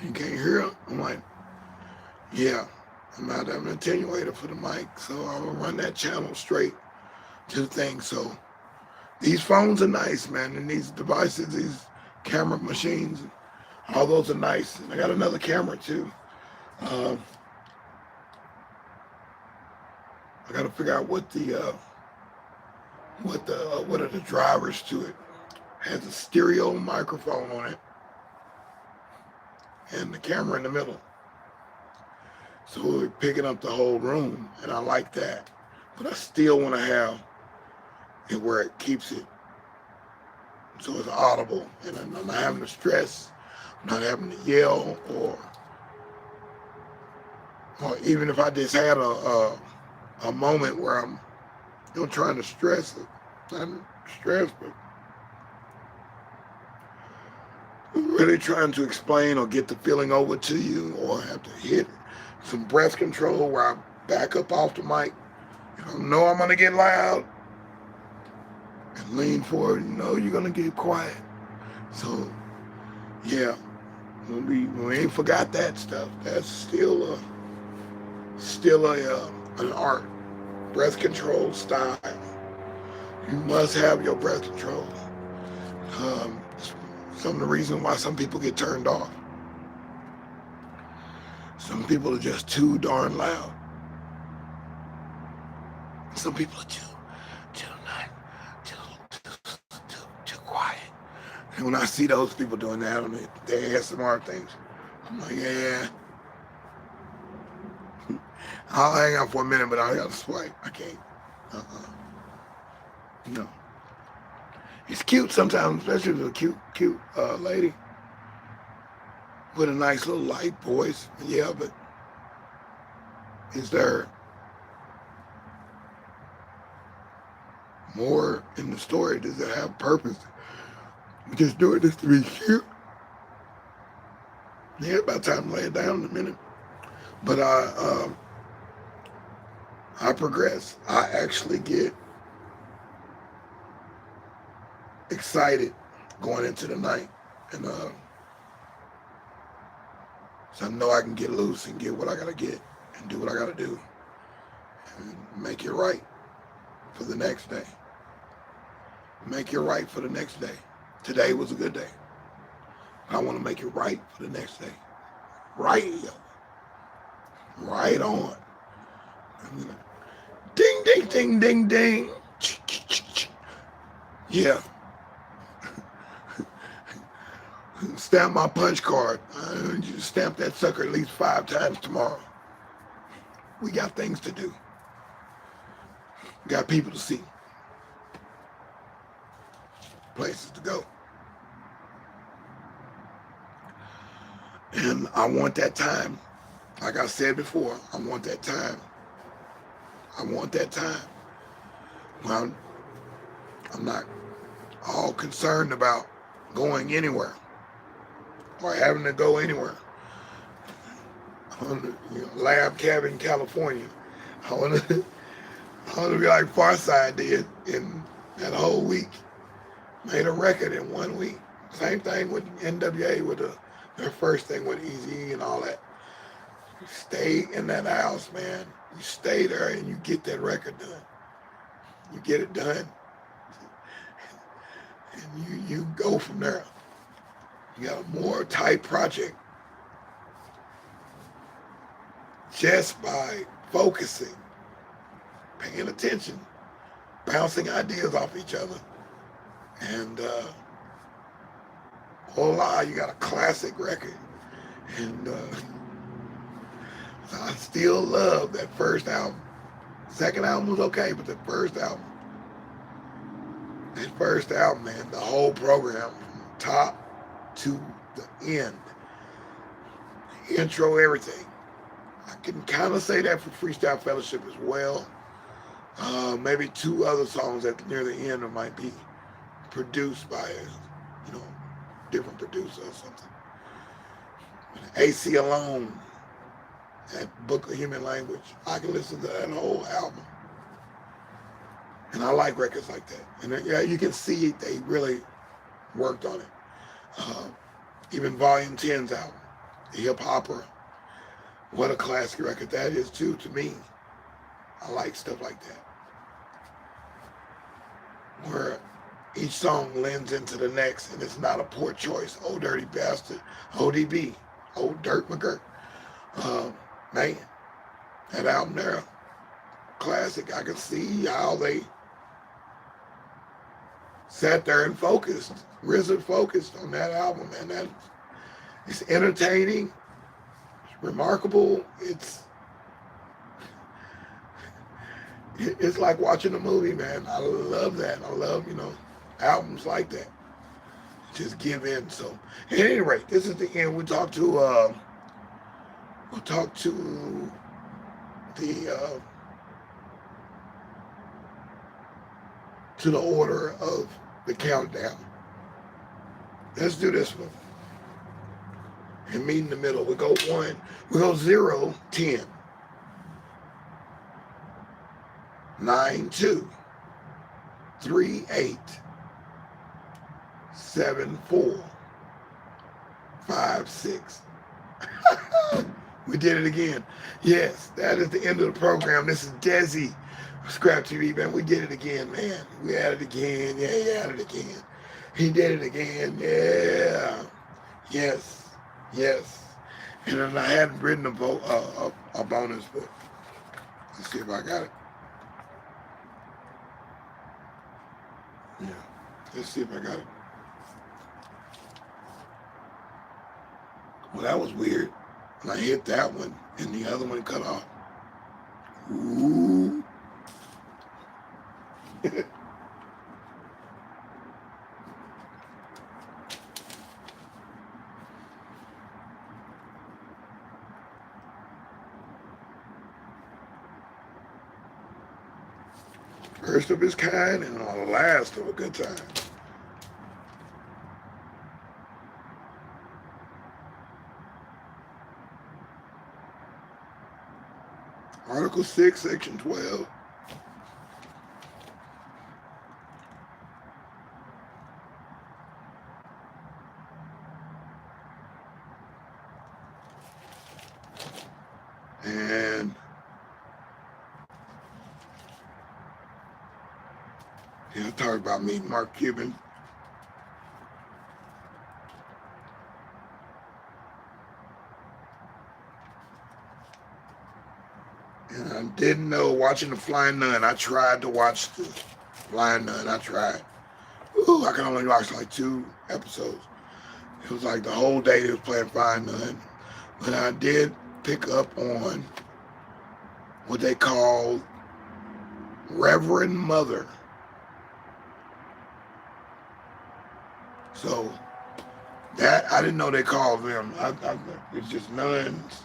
you can't hear it, I'm like, yeah, I'm out of an attenuator for the mic, so I'm gonna run that channel straight to the thing. So these phones are nice, man, and these devices, these camera machines, all those are nice. And I got another camera too. I got to figure out what are the drivers to it. It has a stereo microphone on it and the camera in the middle. So we're picking up the whole room, and I like that. But I still want to have it where it keeps it so it's audible, and I'm not having to stress, I'm not having to yell, or even if I just had a moment where I'm, trying to stress it, not stress, but really trying to explain or get the feeling over to you, or have to hit some breath control where I back up off the mic. I know I'm gonna get loud and lean forward. You're gonna get quiet. So yeah, we ain't forgot that stuff. That's still an art. Breath control style. You must have your breath control. Some of the reasons why some people get turned off. Some people are just too darn loud. Some people are too quiet. And when I see those people doing that on the ASMR things, I'm like, yeah. I'll hang out for a minute, but I gotta swipe. I can't. No. It's cute sometimes, especially if it's a cute lady with a nice little light voice. Yeah, but is there more in the story? Does it have purpose? We just doing this to be cute. Yeah, about time to lay it down in a minute. But I progress. I actually get excited going into the night, and so I know I can get loose and get what I gotta get and do what I gotta do and make it right for the next day. Make it right for the next day. Today was a good day. I want to make it right for the next day. Right, right on. Ding, ding, ding, ding, ding. Yeah. Stamp my punch card. You stamp that sucker at least 5 times tomorrow. We got things to do. We got people to see. Places to go. And I want that time. Like I said before, I want that time. I want that time. Well, I'm not all concerned about going anywhere or having to go anywhere. Lab cabin, California. I want to be like Farside did in that whole week. Made a record in 1 week. Same thing with NWA with their first thing with Easy and all that. You stay in that house, man. You stay there and you get that record done. You get it done, and you go from there. You got a more tight project just by focusing, paying attention, bouncing ideas off each other, and voila, you got a classic record. And I still love that first album. Second album was okay, but the first album, man, the whole program from top to the end, the intro, everything. I can kind of say that for Freestyle Fellowship as well. Maybe 2 other songs at near the end might be produced by a different producer or something. AC Alone, that Book of Human Language, I can listen to that whole album. And I like records like that. And yeah, you can see they really worked on it. Even Volume 10's album, the Hip Hopper, what a classic record that is too, to me. I like stuff like that. Where each song lends into the next and it's not a poor choice. Oh Dirty Bastard, ODB, Old Dirt McGirt. Man, that album there, classic. I can see how they sat there and focused, RZA focused on that album, and it's entertaining, it's remarkable, it's like watching a movie, man. I love that. I love, albums like that. just give in. So at any rate, this is the end. We'll talk to the order of the countdown. Let's do this one and meet in the middle. We go 0, 10, 9, 2, 3, 8, 7, 4, 5, 6. We did it again. Yes, that is the end of the program. This is deSz'e, Scrap TV, man. We did it again, man. We had it again. Yeah, he had it again. He did it again. Yeah. Yes. Yes. And then I hadn't written a bonus, but let's see if I got it. Yeah. Let's see if I got it. Well, that was weird. And I hit that one, and the other one cut off. Ooh. First of its kind and the last of a good time. Article 6, Section 12. And I talked about meeting Mark Cuban. And I didn't know watching The Flying Nun. I tried to watch The Flying Nun. I tried. Ooh, I could only watch like 2 episodes. It was like the whole day they was playing Flying Nun. But I did pick up on what they call Reverend Mother. So that, I didn't know they called them. It's just nuns,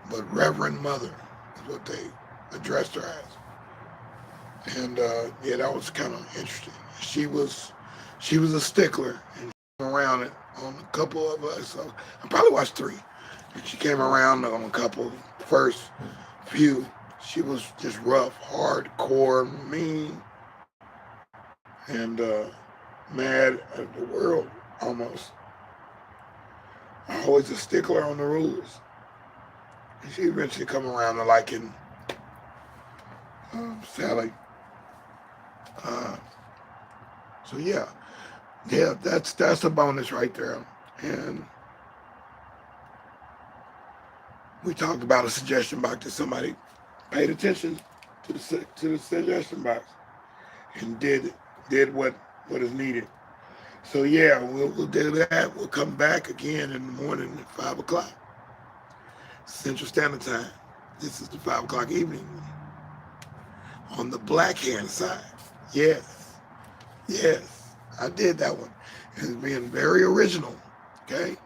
but Reverend Mother is what they addressed her as. And yeah, that was kind of interesting. She was a stickler, and she came around it on a couple of us. So I probably watched 3. And she came around on a couple, first few. She was just rough, hardcore, mean, and mad at the world almost. Always a stickler on the rules. And she eventually come around to liking Sally. So yeah, that's a bonus right there. And we talked about a suggestion box that somebody paid attention to the suggestion box and did what is needed. So yeah, we'll do that. We'll come back again in the morning at 5 o'clock Central Standard Time. This is the 5 o'clock evening on the black hand side. Yes, I did that one. It's being very original. Okay,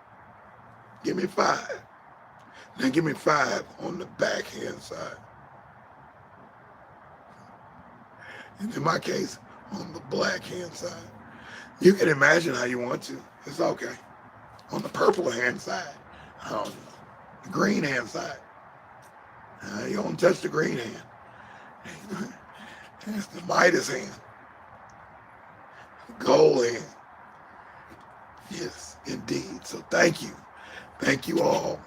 give me 5. Now give me 5 on the back hand side. And in my case, on the black hand side. You can imagine how you want to. It's okay. On the purple hand side, I don't know. The green hand side. You don't touch the green hand. It's the Midas hand. The gold hand. Yes, indeed. So thank you. Thank you all.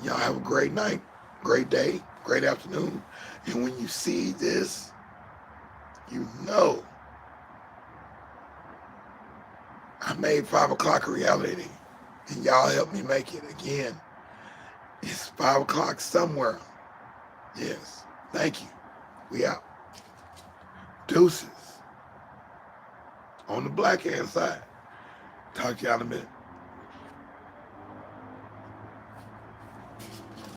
Y'all have a great night, great day, great afternoon. And when you see this, you know I made 5 o'clock a reality, and y'all helped me make it again. It's 5 o'clock somewhere. Yes. Thank you. We out. Deuces. On the black hand side. Talk to y'all in a minute.